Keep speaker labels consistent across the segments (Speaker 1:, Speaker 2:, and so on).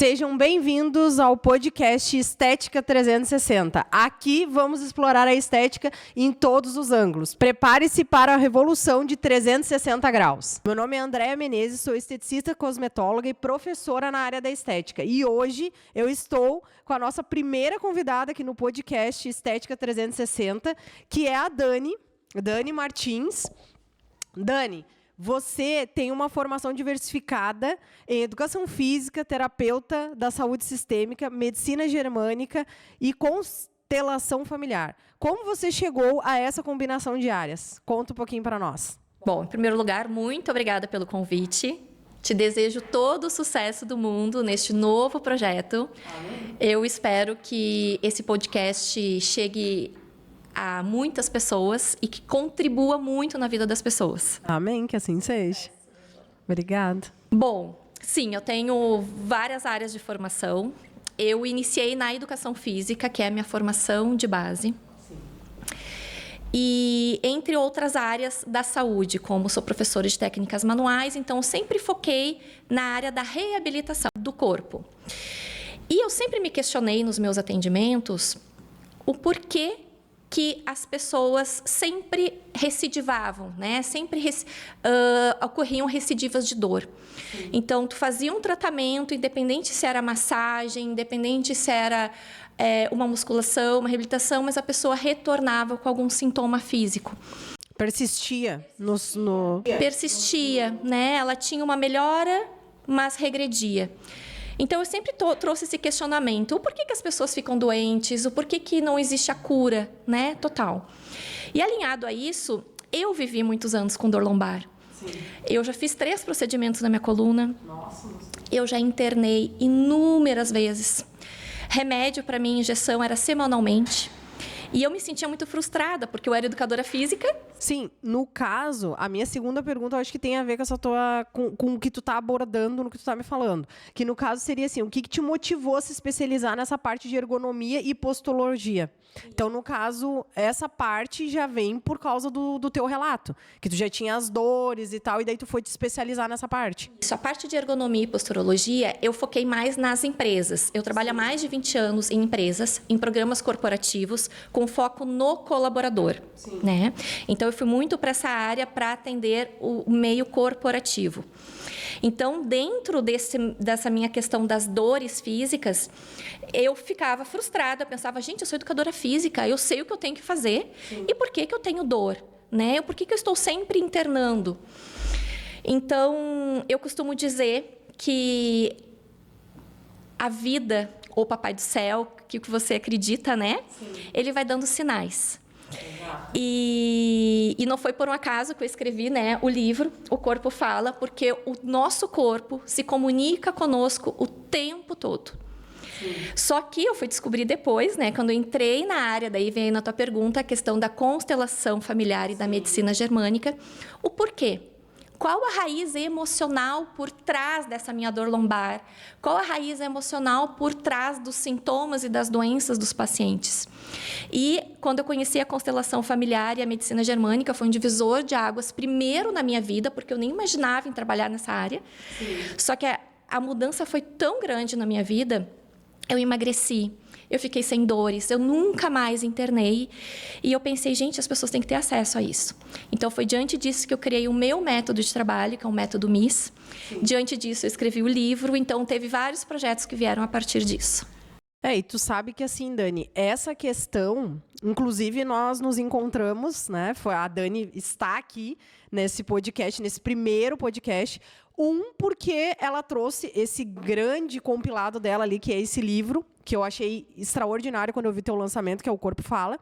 Speaker 1: Sejam bem-vindos ao podcast Estética 360. Aqui vamos explorar a estética em todos os ângulos. Prepare-se para a revolução de 360 graus. Meu nome é Andréa Menezes, sou esteticista, cosmetóloga e professora na área da estética. E hoje eu estou com a nossa primeira convidada aqui no podcast Estética 360, que é a Dani Martins. Dani, você tem uma formação diversificada em educação física, terapeuta da saúde sistêmica, medicina germânica e constelação familiar. Como você chegou a essa combinação de áreas? Conta um pouquinho para nós.
Speaker 2: Bom, em primeiro lugar, muito obrigada pelo convite. Te desejo todo o sucesso do mundo neste novo projeto. Amém. Eu espero que esse podcast chegue a muitas pessoas e que contribua muito na vida das pessoas.
Speaker 1: Amém, que assim seja. Obrigada.
Speaker 2: Bom, sim, eu tenho várias áreas de formação. Eu iniciei na educação física, que é a minha formação de base. Sim. E entre outras áreas da saúde, como sou professora de técnicas manuais, então eu sempre foquei na área da reabilitação do corpo. E eu sempre me questionei nos meus atendimentos o porquê que as pessoas sempre recidivavam, né? Sempre ocorriam recidivas de dor. Sim. Então, tu fazia um tratamento, independente se era massagem, independente se era uma musculação, uma reabilitação, mas a pessoa retornava com algum sintoma físico.
Speaker 1: Persistia
Speaker 2: Persistia, né? Ela tinha uma melhora, mas regredia. Então, eu sempre trouxe esse questionamento. O porquê que as pessoas ficam doentes? O porquê que não existe a cura, né? Total. E alinhado a isso, eu vivi muitos anos com dor lombar. Sim. Eu já fiz 3 procedimentos na minha coluna. Nossa. Eu já internei inúmeras vezes. Remédio para mim, injeção, era semanalmente. E eu me sentia muito frustrada, porque eu era educadora física.
Speaker 1: Sim, no caso, a minha segunda pergunta, eu acho que tem a ver com essa tua, com o que tu tá abordando, no que tu tá me falando. Que no caso seria assim, o que te motivou a se especializar nessa parte de ergonomia e postologia? Então, no caso, essa parte já vem por causa do teu relato, que tu já tinha as dores e tal, e daí tu foi te especializar nessa parte.
Speaker 2: Isso, a parte de ergonomia e posturologia, eu foquei mais nas empresas. Eu trabalho há mais de 20 anos em empresas, em programas corporativos, com foco no colaborador, né? Então, eu fui muito para essa área para atender o meio corporativo. Então, dentro dessa minha questão das dores físicas, eu ficava frustrada, pensava, gente, eu sou educadora física, eu sei o que eu tenho que fazer. Sim. E por que eu tenho dor? Né? Por que eu estou sempre internando? Então, eu costumo dizer que a vida, ou Papai do Céu, que você acredita, né? Sim. Ele vai dando sinais. E não foi por um acaso que eu escrevi, né, o livro O Corpo Fala, porque o nosso corpo se comunica conosco o tempo todo. Sim. Só que eu fui descobrir depois, né, quando eu entrei na área, daí vem na tua pergunta a questão da constelação familiar e da medicina germânica, o porquê. Qual a raiz emocional por trás dessa minha dor lombar? Qual a raiz emocional por trás dos sintomas e das doenças dos pacientes? E quando eu conheci a constelação familiar e a medicina germânica, foi um divisor de águas, primeiro na minha vida, porque eu nem imaginava em trabalhar nessa área. Sim. Só que a mudança foi tão grande na minha vida, eu emagreci. Eu fiquei sem dores, eu nunca mais internei. E eu pensei, gente, as pessoas têm que ter acesso a isso. Então, foi diante disso que eu criei o meu método de trabalho, que é o método MIS. Sim. Diante disso, eu escrevi o livro. Então, teve vários projetos que vieram a partir disso.
Speaker 1: E tu sabe que assim, Dani, essa questão, inclusive nós nos encontramos, né? A Dani está aqui nesse podcast, nesse primeiro podcast. Porque ela trouxe esse grande compilado dela ali, que é esse livro, que eu achei extraordinário quando eu vi teu lançamento, que é O Corpo Fala.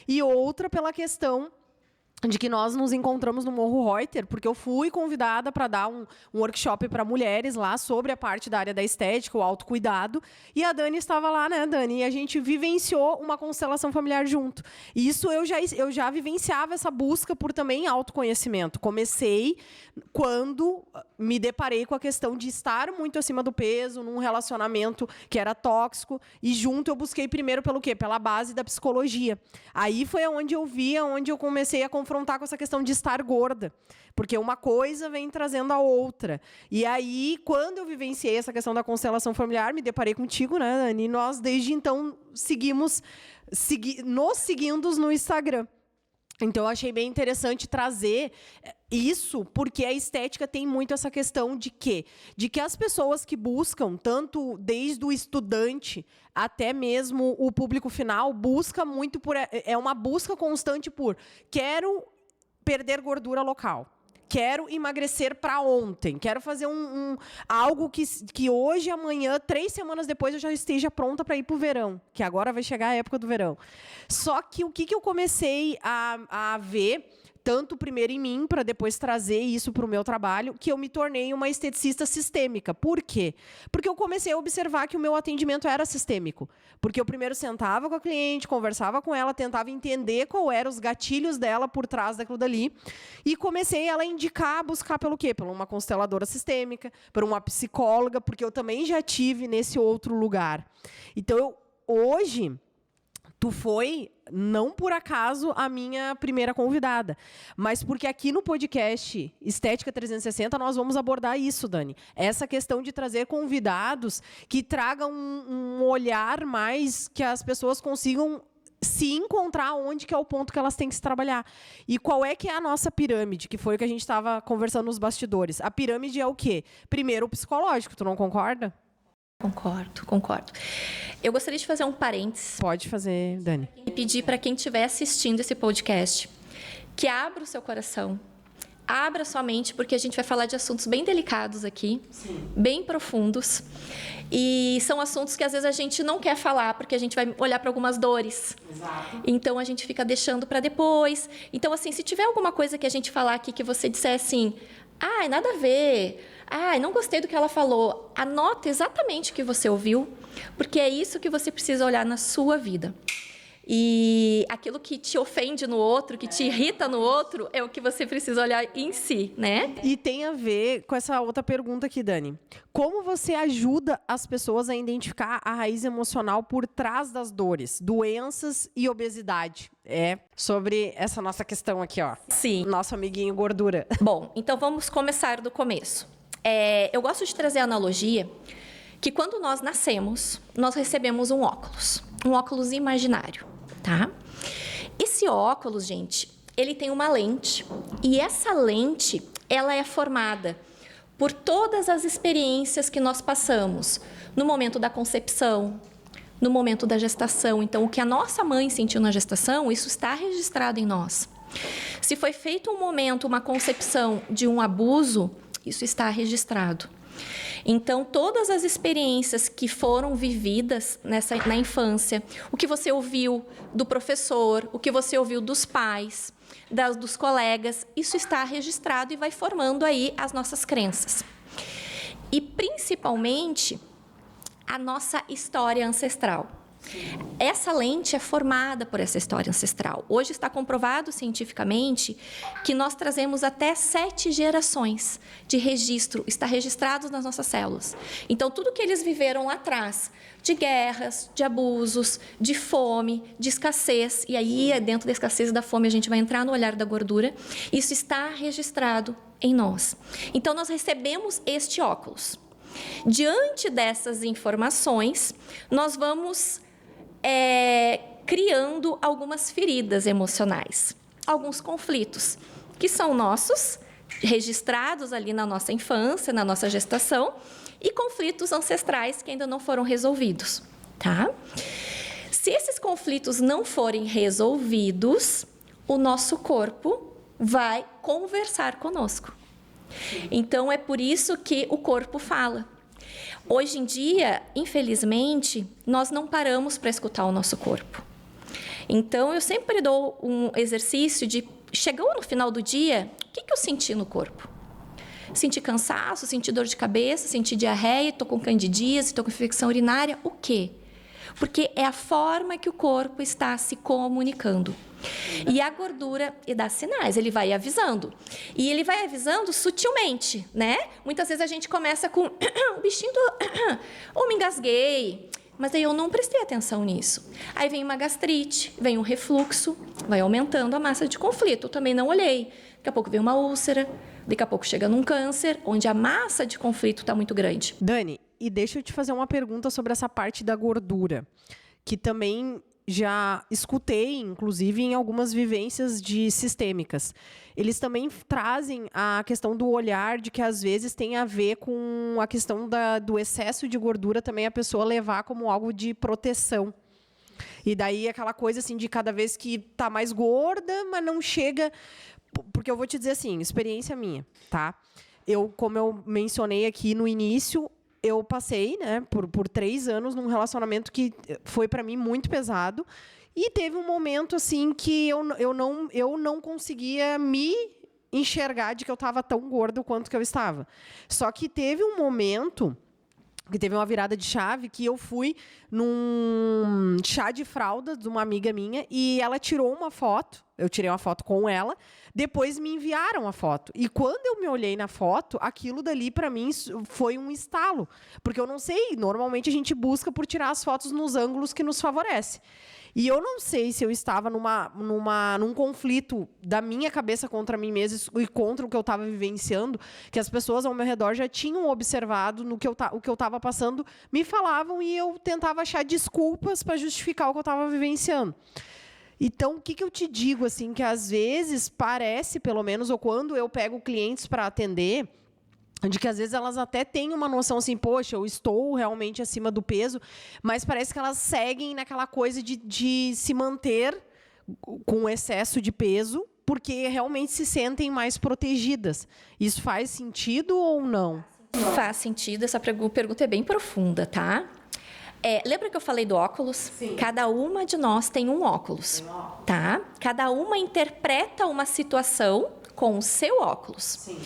Speaker 1: E outra pela questão de que nós nos encontramos no Morro Reuter, porque eu fui convidada para dar um workshop para mulheres lá sobre a parte da área da estética, o autocuidado, e a Dani estava lá, né, Dani? E a gente vivenciou uma constelação familiar junto. E isso eu já vivenciava essa busca por também autoconhecimento. Comecei quando me deparei com a questão de estar muito acima do peso, num relacionamento que era tóxico, e junto eu busquei primeiro pelo quê? Pela base da psicologia. Aí foi onde eu comecei a confrontar com essa questão de estar gorda. Porque uma coisa vem trazendo a outra. E aí, quando eu vivenciei essa questão da constelação familiar, me deparei contigo, né, Dani? E nós, desde então, nos seguindo no Instagram. Então, eu achei bem interessante trazer isso, porque a estética tem muito essa questão de quê? De que as pessoas que buscam, tanto desde o estudante até mesmo o público final, busca muito por... É uma busca constante por quero perder gordura local. Quero emagrecer para ontem. Quero fazer algo que hoje, amanhã, 3 semanas depois, eu já esteja pronta para ir para o verão. Que agora vai chegar a época do verão. Só que o que eu comecei a ver, tanto primeiro em mim, para depois trazer isso para o meu trabalho, que eu me tornei uma esteticista sistêmica. Por quê? Porque eu comecei a observar que o meu atendimento era sistêmico. Porque eu primeiro sentava com a cliente, conversava com ela, tentava entender qual eram os gatilhos dela por trás daquilo dali, e comecei ela a indicar, buscar pelo quê? Por uma consteladora sistêmica, por uma psicóloga, porque eu também já tive nesse outro lugar. Então, hoje... Tu foi, não por acaso, a minha primeira convidada, mas porque aqui no podcast Estética 360 nós vamos abordar isso, Dani. Essa questão de trazer convidados que tragam um olhar mais, que as pessoas consigam se encontrar onde que é o ponto que elas têm que se trabalhar. E qual é que é a nossa pirâmide, que foi o que a gente estava conversando nos bastidores. A pirâmide é o quê? Primeiro, o psicológico, tu não concorda?
Speaker 2: Concordo. Eu gostaria de fazer um parênteses.
Speaker 1: Pode fazer, Dani.
Speaker 2: E pedir para quem estiver assistindo esse podcast que abra o seu coração, abra sua mente, porque a gente vai falar de assuntos bem delicados aqui, sim, bem profundos. E são assuntos que às vezes a gente não quer falar, porque a gente vai olhar para algumas dores. Exato. Então a gente fica deixando para depois. Então, assim, se tiver alguma coisa que a gente falar aqui que você disser assim, nada a ver, não gostei do que ela falou, anota exatamente o que você ouviu, porque é isso que você precisa olhar na sua vida. E aquilo que te ofende no outro, que te irrita no outro, é o que você precisa olhar em si, né?
Speaker 1: E tem a ver com essa outra pergunta aqui, Dani. Como você ajuda as pessoas a identificar a raiz emocional por trás das dores, doenças e obesidade? É sobre essa nossa questão aqui, ó.
Speaker 2: Sim.
Speaker 1: Nosso amiguinho gordura.
Speaker 2: Bom, então vamos começar do começo. Eu gosto de trazer a analogia que quando nós nascemos, nós recebemos um óculos imaginário, tá? Esse óculos, gente, ele tem uma lente, e essa lente, ela é formada por todas as experiências que nós passamos no momento da concepção, no momento da gestação. Então, o que a nossa mãe sentiu na gestação, isso está registrado em nós. Se foi feito uma concepção de um abuso, isso está registrado. Então, todas as experiências que foram vividas na infância, o que você ouviu do professor, o que você ouviu dos pais, dos colegas, isso está registrado e vai formando aí as nossas crenças. E, principalmente, a nossa história ancestral. Essa lente é formada por essa história ancestral. Hoje está comprovado cientificamente que nós trazemos até 7 gerações de registro, está registrado nas nossas células. Então, tudo que eles viveram lá atrás, de guerras, de abusos, de fome, de escassez, e aí, dentro da escassez e da fome, a gente vai entrar no olhar da gordura, isso está registrado em nós. Então, nós recebemos este óculos. Diante dessas informações, nós vamos criando algumas feridas emocionais, alguns conflitos, que são nossos, registrados ali na nossa infância, na nossa gestação, e conflitos ancestrais que ainda não foram resolvidos, tá? Se esses conflitos não forem resolvidos, o nosso corpo vai conversar conosco. Então, é por isso que o corpo fala. Hoje em dia, infelizmente, nós não paramos para escutar o nosso corpo. Então, eu sempre dou um exercício de... Chegou no final do dia, o que eu senti no corpo? Senti cansaço, senti dor de cabeça, senti diarreia, estou com candidíase, estou com infecção urinária, o quê? Porque é a forma que o corpo está se comunicando. E a gordura dá sinais, ele vai avisando. E ele vai avisando sutilmente, né? Muitas vezes a gente começa com o bichinho do... ou me engasguei, Mas aí eu não prestei atenção nisso. Aí vem uma gastrite, vem um refluxo, vai aumentando a massa de conflito. Eu também não olhei. Daqui a pouco vem uma úlcera, daqui a pouco chega num câncer, onde a massa de conflito está muito grande.
Speaker 1: Dani, e deixa eu te fazer uma pergunta sobre essa parte da gordura, que também já escutei, inclusive, em algumas vivências de sistêmicas. Eles também trazem a questão do olhar, de que às vezes tem a ver com a questão do excesso de gordura também a pessoa levar como algo de proteção. E daí aquela coisa assim de cada vez que tá mais gorda, mas não chega... Porque eu vou te dizer assim, experiência minha, tá? Como eu mencionei aqui no início, eu passei, né, por 3 anos num relacionamento que foi para mim muito pesado, e teve um momento assim que eu não conseguia me enxergar de que eu estava tão gordo quanto que eu estava. Só que teve um momento que teve uma virada de chave, que eu fui num chá de fralda de uma amiga minha e ela tirou uma foto, eu tirei uma foto com ela, depois me enviaram a foto. E quando eu me olhei na foto, aquilo dali para mim foi um estalo, porque eu não sei, normalmente a gente busca por tirar as fotos nos ângulos que nos favorece. E eu não sei se eu estava num conflito da minha cabeça contra mim mesma e contra o que eu estava vivenciando, que as pessoas ao meu redor já tinham observado o que eu estava passando, me falavam e eu tentava achar desculpas para justificar o que eu estava vivenciando. Então, o que eu te digo, assim, que às vezes parece, pelo menos, ou quando eu pego clientes para atender, de que às vezes elas até têm uma noção assim, poxa, eu estou realmente acima do peso, mas parece que elas seguem naquela coisa de se manter com excesso de peso, porque realmente se sentem mais protegidas. Isso faz sentido ou não?
Speaker 2: Faz sentido, essa pergunta é bem profunda, tá? Lembra que eu falei do óculos?
Speaker 1: Sim.
Speaker 2: Cada uma de nós tem um óculos, tá? Cada uma interpreta uma situação com o seu óculos.
Speaker 1: Sim.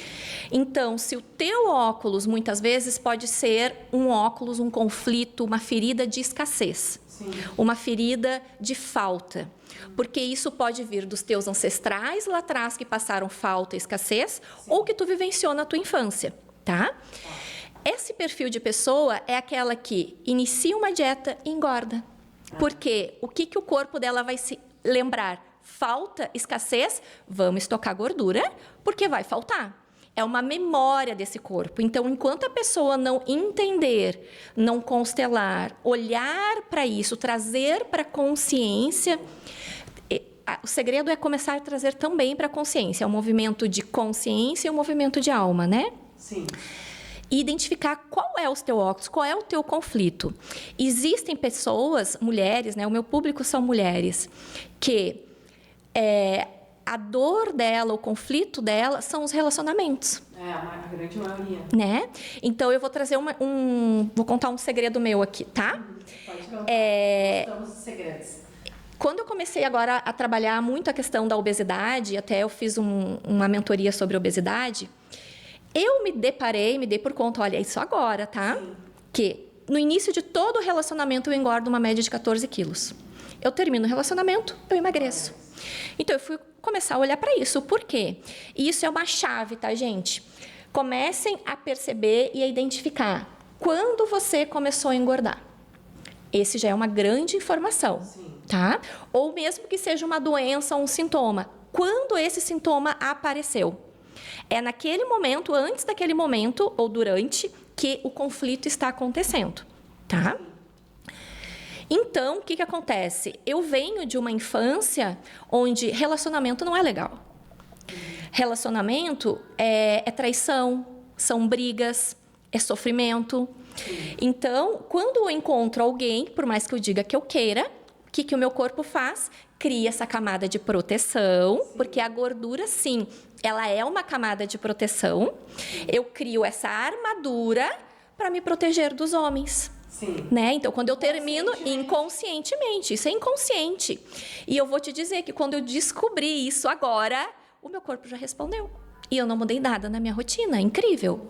Speaker 2: Então, se o teu óculos, muitas vezes, pode ser um óculos, um conflito, uma ferida de escassez. Sim. Uma ferida de falta. Porque isso pode vir dos teus ancestrais lá atrás que passaram falta e escassez, sim, ou que tu vivenciou na tua infância, tá? Esse perfil de pessoa é aquela que inicia uma dieta e engorda. Porque o que o corpo dela vai se lembrar? Falta, escassez, vamos estocar gordura, porque vai faltar. É uma memória desse corpo. Então, enquanto a pessoa não entender, não constelar, olhar para isso, trazer para a consciência, o segredo é começar a trazer também para a consciência. É um movimento de consciência e um movimento de alma, né?
Speaker 1: Sim.
Speaker 2: E identificar qual é o teu óculos, qual é o teu conflito. Existem pessoas, mulheres, né? O meu público são mulheres, que a dor dela, o conflito dela, são os relacionamentos.
Speaker 1: A grande maioria.
Speaker 2: Né? Então, eu vou trazer vou contar um segredo meu aqui, tá?
Speaker 1: Pode contar. Gostamos dos segredos.
Speaker 2: Quando eu comecei agora a trabalhar muito a questão da obesidade, até eu fiz uma mentoria sobre obesidade, eu me dei por conta, olha, isso agora, tá? Sim. Que no início de todo o relacionamento eu engordo uma média de 14 quilos. Eu termino o relacionamento, eu emagreço. Então, eu fui começar a olhar para isso. Por quê? E isso é uma chave, tá, gente? Comecem a perceber e a identificar quando você começou a engordar. Esse já é uma grande informação, sim, tá? Ou mesmo que seja uma doença ou um sintoma. Quando esse sintoma apareceu? É naquele momento, antes daquele momento ou durante, que o conflito está acontecendo, tá? Então, o que acontece? Eu venho de uma infância onde relacionamento não é legal. Relacionamento é traição, são brigas, é sofrimento. Então, quando eu encontro alguém, por mais que eu diga que eu queira, o que o meu corpo faz? Cria essa camada de proteção, porque a gordura, sim, ela é uma camada de proteção. Eu crio essa armadura para me proteger dos homens. Sim. Né? Então, quando eu termino, inconscientemente, isso é inconsciente. E eu vou te dizer que quando eu descobri isso agora, o meu corpo já respondeu. E eu não mudei nada na minha rotina, é incrível.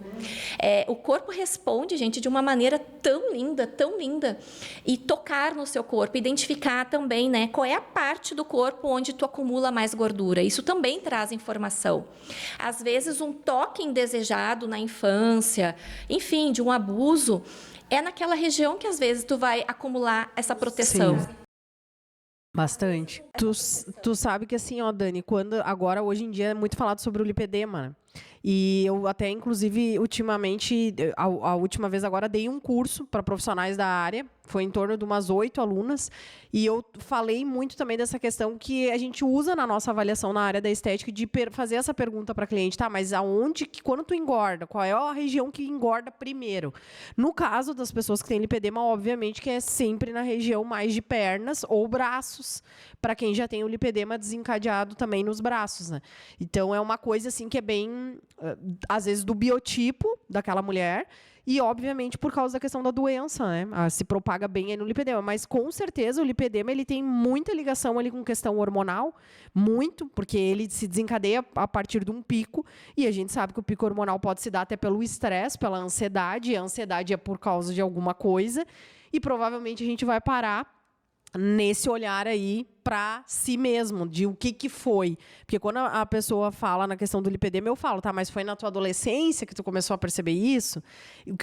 Speaker 2: O corpo responde, gente, de uma maneira tão linda, tão linda. E tocar no seu corpo, identificar também, né, qual é a parte do corpo onde tu acumula mais gordura. Isso também traz informação. Às vezes, um toque indesejado na infância, enfim, de um abuso, é naquela região que às vezes tu vai acumular essa proteção.
Speaker 1: Sim. Bastante. Tu sabe que assim, ó, Dani, agora, hoje em dia, é muito falado sobre o lipedema, né? E eu até, inclusive, ultimamente, a última vez agora, dei um curso para profissionais da área, foi em torno de umas 8 alunas, e eu falei muito também dessa questão que a gente usa na nossa avaliação na área da estética, de fazer essa pergunta para a cliente, tá, mas quando tu engorda, qual é a região que engorda primeiro? No caso das pessoas que têm lipedema, obviamente que é sempre na região mais de pernas ou braços, para quem já tem o lipedema desencadeado também nos braços, né? Então, é uma coisa assim que é bem, às vezes, do biotipo daquela mulher, e, obviamente, por causa da questão da doença, né? Se propaga bem aí no lipedema. Mas, com certeza, o lipedema ele tem muita ligação ali com questão hormonal, muito, porque ele se desencadeia a partir de um pico, e a gente sabe que o pico hormonal pode se dar até pelo estresse, pela ansiedade, e a ansiedade é por causa de alguma coisa, e provavelmente a gente vai parar nesse olhar aí para si mesmo, de o que foi. Porque quando a pessoa fala na questão do lipedema, eu falo, tá, mas foi na tua adolescência que tu começou a perceber isso?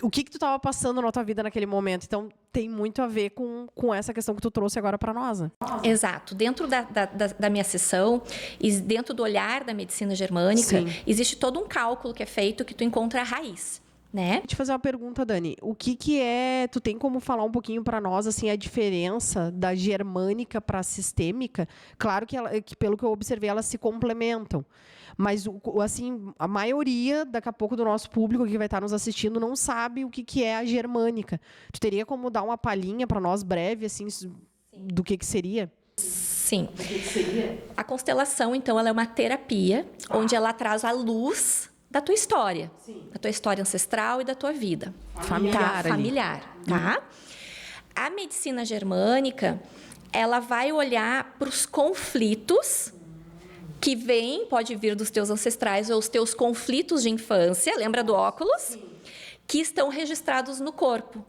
Speaker 1: O que tu estava passando na tua vida naquele momento? Então, tem muito a ver com essa questão que tu trouxe agora para nós, né?
Speaker 2: Exato. Dentro da minha sessão, e dentro do olhar da medicina germânica,
Speaker 1: Sim,
Speaker 2: existe todo um cálculo que é feito que tu encontra a raiz. Né?
Speaker 1: Vou te fazer uma pergunta, Dani. O que é... Tu tem como falar um pouquinho para nós assim, a diferença da germânica para a sistêmica? Claro que, pelo que eu observei, elas se complementam. Mas, assim, a maioria, daqui a pouco, do nosso público que vai estar nos assistindo não sabe o que é a germânica. Tu teria como dar uma palhinha para nós, breve, assim, do que seria?
Speaker 2: Sim. A constelação, então, ela é uma terapia onde ela traz a luz da tua história, da tua história ancestral e da tua vida.
Speaker 1: Familiar.
Speaker 2: Tá? Familiar, tá? A medicina germânica, ela vai olhar para os conflitos que pode vir dos teus ancestrais ou os teus conflitos de infância, lembra do óculos? Sim. Que estão registrados no corpo.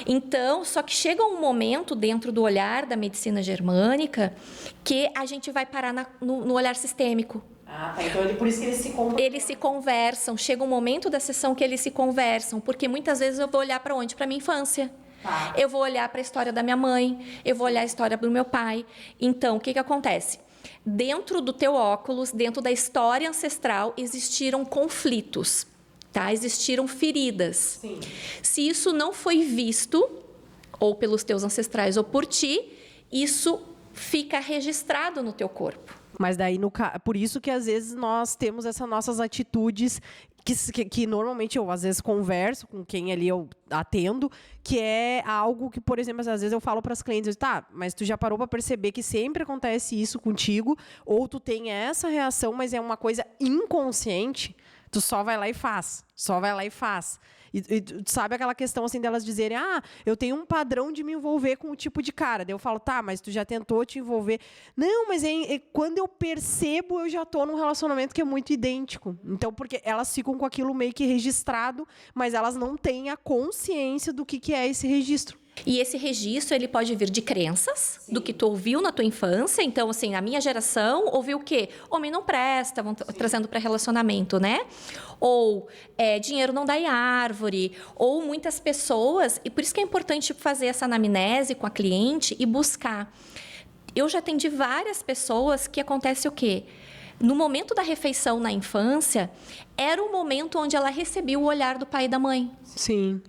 Speaker 2: Então, só que chega um momento dentro do olhar da medicina germânica que a gente vai parar no olhar sistêmico.
Speaker 1: Tá. Então, por isso que
Speaker 2: eles se conversam. Chega um momento da sessão que eles se conversam, porque muitas vezes eu vou olhar para onde? Para minha infância. Tá. Eu vou olhar para a história da minha mãe, eu vou olhar a história do meu pai. Então, o que acontece? Dentro do teu óculos, dentro da história ancestral, existiram conflitos, tá? Existiram feridas. Sim. Se isso não foi visto, ou pelos teus ancestrais ou por ti, isso fica registrado no teu corpo.
Speaker 1: Mas daí, por isso que às vezes nós temos essas nossas atitudes que normalmente eu às vezes converso com quem ali eu atendo, que é algo que, por exemplo, às vezes eu falo para as clientes, tá, mas tu já parou para perceber que sempre acontece isso contigo, ou tu tem essa reação, mas é uma coisa inconsciente, tu só vai lá e faz, E tu sabe aquela questão assim delas dizerem, eu tenho um padrão de me envolver com o tipo de cara. Daí eu falo, tá, mas tu já tentou te envolver? Não, mas quando eu percebo, eu já estou num relacionamento que é muito idêntico. Então, porque elas ficam com aquilo meio que registrado, mas elas não têm a consciência do que é esse registro.
Speaker 2: E esse registro, ele pode vir de crenças, sim, do que tu ouviu na tua infância. Então, assim, a minha geração ouviu o quê? Homem não presta, vão trazendo para relacionamento, né? Ou dinheiro não dá em árvore. Ou muitas pessoas... E por isso que é importante fazer essa anamnese com a cliente e buscar. Eu já atendi várias pessoas que acontece o quê? No momento da refeição na infância, era o momento onde ela recebia o olhar do pai e da mãe.
Speaker 1: Sim,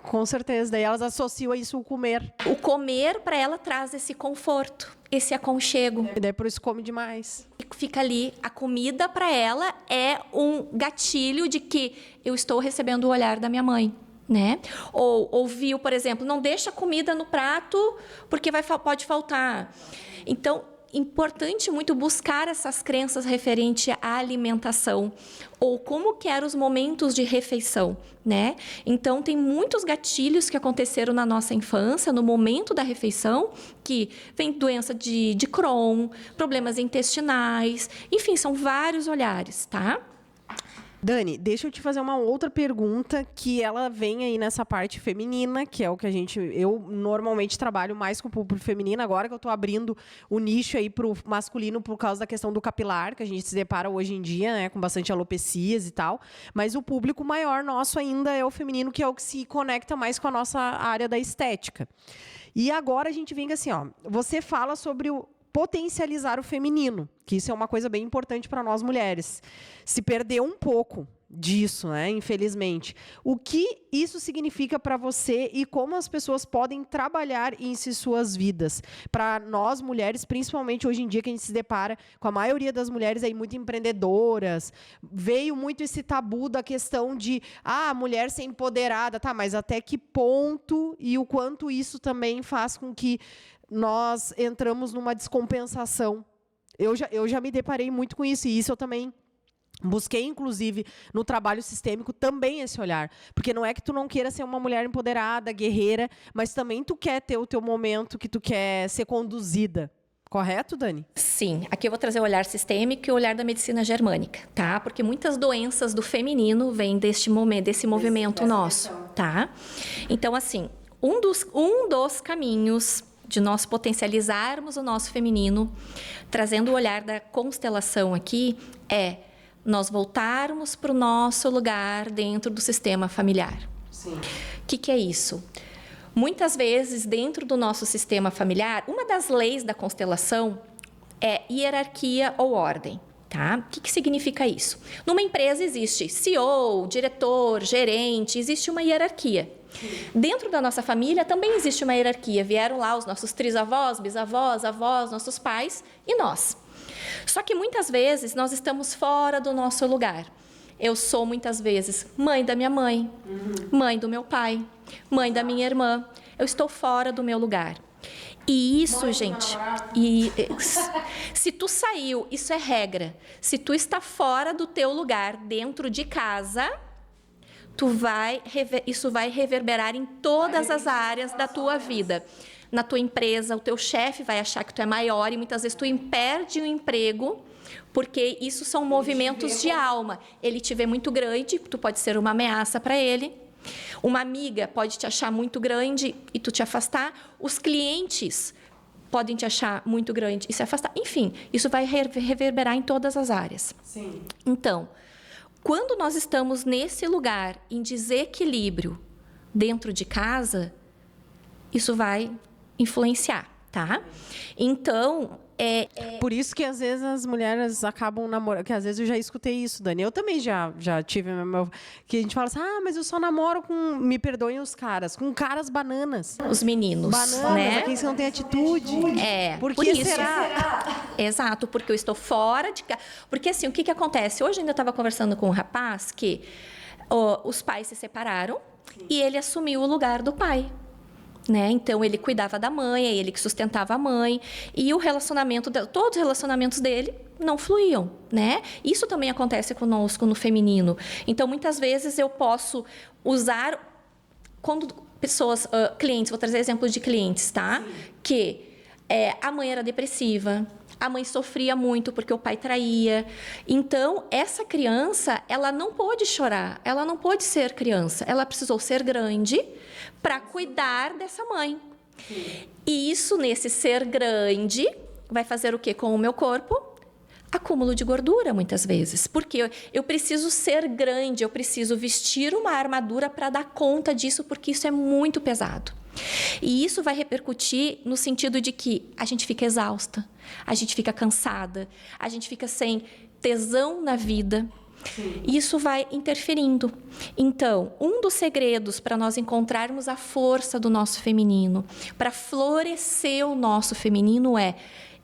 Speaker 1: com certeza. Daí elas associam isso ao comer.
Speaker 2: O comer, para ela, traz esse conforto, esse aconchego.
Speaker 1: E daí por isso come demais.
Speaker 2: Fica ali, a comida para ela é um gatilho de que eu estou recebendo o olhar da minha mãe. Né? Ou ouviu, por exemplo, não deixa comida no prato porque pode faltar. Então, importante muito buscar essas crenças referente à alimentação ou como que eram os momentos de refeição, né? Então, tem muitos gatilhos que aconteceram na nossa infância, no momento da refeição, que vem doença de Crohn, problemas intestinais, enfim, são vários olhares, tá?
Speaker 1: Dani, deixa eu te fazer uma outra pergunta que ela vem aí nessa parte feminina, que é o que eu normalmente trabalho mais com o público feminino, agora que eu estou abrindo o nicho aí para o masculino por causa da questão do capilar, que a gente se depara hoje em dia, né, com bastante alopecias e tal, mas o público maior nosso ainda é o feminino, que é o que se conecta mais com a nossa área da estética. E agora a gente vem assim, ó, você fala sobre o potencializar o feminino, que isso é uma coisa bem importante para nós mulheres. Se perdeu um pouco disso, né, infelizmente. O que isso significa para você e como as pessoas podem trabalhar isso em suas vidas? Para nós mulheres, principalmente hoje em dia, que a gente se depara com a maioria das mulheres aí muito empreendedoras, veio muito esse tabu da questão de a mulher ser empoderada, tá, mas até que ponto e o quanto isso também faz com que nós entramos numa descompensação. Eu já me deparei muito com isso, e isso eu também busquei, inclusive, no trabalho sistêmico, também esse olhar. Porque não é que tu não queira ser uma mulher empoderada, guerreira, mas também tu quer ter o teu momento, que tu quer ser conduzida. Correto, Dani?
Speaker 2: Sim. Aqui eu vou trazer o olhar sistêmico e o olhar da medicina germânica, tá? Porque muitas doenças do feminino vêm desse movimento nosso, tá? Então, assim, um dos caminhos de nós potencializarmos o nosso feminino, trazendo o olhar da constelação aqui, é nós voltarmos para o nosso lugar dentro do sistema familiar.
Speaker 1: Sim.
Speaker 2: O que é isso? Muitas vezes, dentro do nosso sistema familiar, uma das leis da constelação é hierarquia ou ordem. Tá? O que significa isso? Numa empresa existe CEO, diretor, gerente, existe uma hierarquia. Dentro da nossa família também existe uma hierarquia. Vieram lá os nossos trisavós, bisavós, avós, nossos pais e nós. Só que muitas vezes nós estamos fora do nosso lugar. Eu sou muitas vezes mãe da minha mãe, mãe do meu pai, mãe da minha irmã. Eu estou fora do meu lugar. E isso, gente, se tu saiu, isso é regra. Se tu está fora do teu lugar dentro de casa, isso vai reverberar em todas as áreas da tua vida. Na tua empresa, o teu chefe vai achar que tu é maior e muitas vezes tu perde o emprego, porque isso são movimentos de alma. Ele te vê muito grande, tu pode ser uma ameaça para ele. Uma amiga pode te achar muito grande e tu te afastar. Os clientes podem te achar muito grande e se afastar. Enfim, isso vai reverberar em todas as áreas.
Speaker 1: Sim.
Speaker 2: Então, quando nós estamos nesse lugar em desequilíbrio dentro de casa, isso vai influenciar, tá? Então,
Speaker 1: Por isso que às vezes as mulheres acabam namorando, que às vezes eu já escutei isso, Dani. Eu também já tive, que a gente fala assim, mas eu só namoro com, me perdoem os caras, com caras bananas.
Speaker 2: Os meninos,
Speaker 1: bananas,
Speaker 2: né?
Speaker 1: Aqueles que não têm atitude.
Speaker 2: Por
Speaker 1: que
Speaker 2: isso.
Speaker 1: será?
Speaker 2: Exato, porque eu estou fora de casa. Porque assim, o que acontece? Hoje eu ainda estava conversando com um rapaz que os pais se separaram e ele assumiu o lugar do pai. Né? Então, ele cuidava da mãe, é ele que sustentava a mãe. E todos os relacionamentos dele não fluíam, né? Isso também acontece conosco no feminino. Então, muitas vezes eu posso usar... Quando pessoas, clientes, vou trazer exemplos de clientes, tá? Sim. Que a mãe era depressiva, a mãe sofria muito porque o pai traía. Então, essa criança, ela não pôde chorar, ela não pôde ser criança. Ela precisou ser grande para cuidar dessa mãe. Sim. E isso, nesse ser grande, vai fazer o quê com o meu corpo? Acúmulo de gordura, muitas vezes. Porque eu preciso ser grande, eu preciso vestir uma armadura para dar conta disso, porque isso é muito pesado. E isso vai repercutir no sentido de que a gente fica exausta, a gente fica cansada, a gente fica sem tesão na vida. Sim. Isso vai interferindo. Então, um dos segredos para nós encontrarmos a força do nosso feminino, para florescer o nosso feminino, é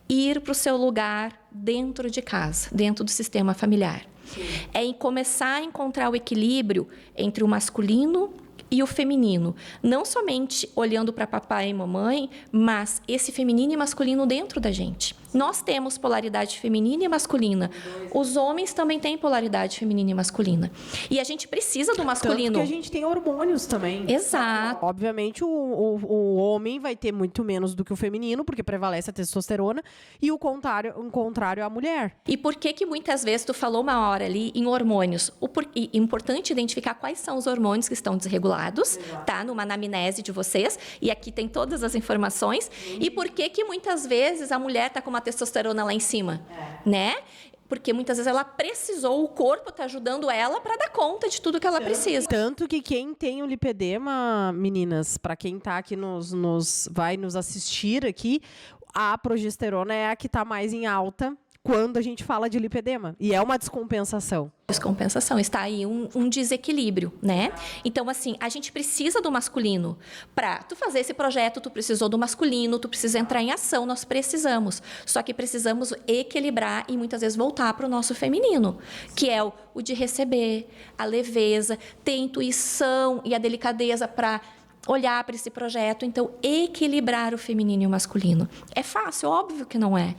Speaker 2: ir para o seu lugar dentro de casa, dentro do sistema familiar. Sim. É em começar a encontrar o equilíbrio entre o masculino e o feminino, não somente olhando para papai e mamãe, mas esse feminino e masculino dentro da gente. Nós temos polaridade feminina e masculina. Os homens também têm polaridade feminina e masculina. E a gente precisa do masculino.
Speaker 1: Tanto que a gente tem hormônios também.
Speaker 2: Exato.
Speaker 1: Obviamente, o homem vai ter muito menos do que o feminino, porque prevalece a testosterona, e o contrário é a mulher.
Speaker 2: E por que muitas vezes tu falou uma hora ali em hormônios? É importante identificar quais são os hormônios que estão desregulados, tá? Numa anamnese de vocês. E aqui tem todas as informações. E por que muitas vezes a mulher está com uma testosterona lá em cima, né? Porque muitas vezes ela precisou, o corpo está ajudando ela para dar conta de tudo que ela precisa.
Speaker 1: Tanto que quem tem o lipedema, meninas, para quem está aqui vai nos assistir aqui, a progesterona é a que está mais em alta quando a gente fala de lipedema. E é uma descompensação.
Speaker 2: Descompensação, está aí um desequilíbrio, né? Então, assim, a gente precisa do masculino. Para tu fazer esse projeto, tu precisou do masculino, tu precisa entrar em ação, nós precisamos. Só que precisamos equilibrar e muitas vezes voltar para o nosso feminino, que é o de receber, a leveza, ter intuição e a delicadeza para olhar para esse projeto, então equilibrar o feminino e o masculino. É fácil? Óbvio que não é.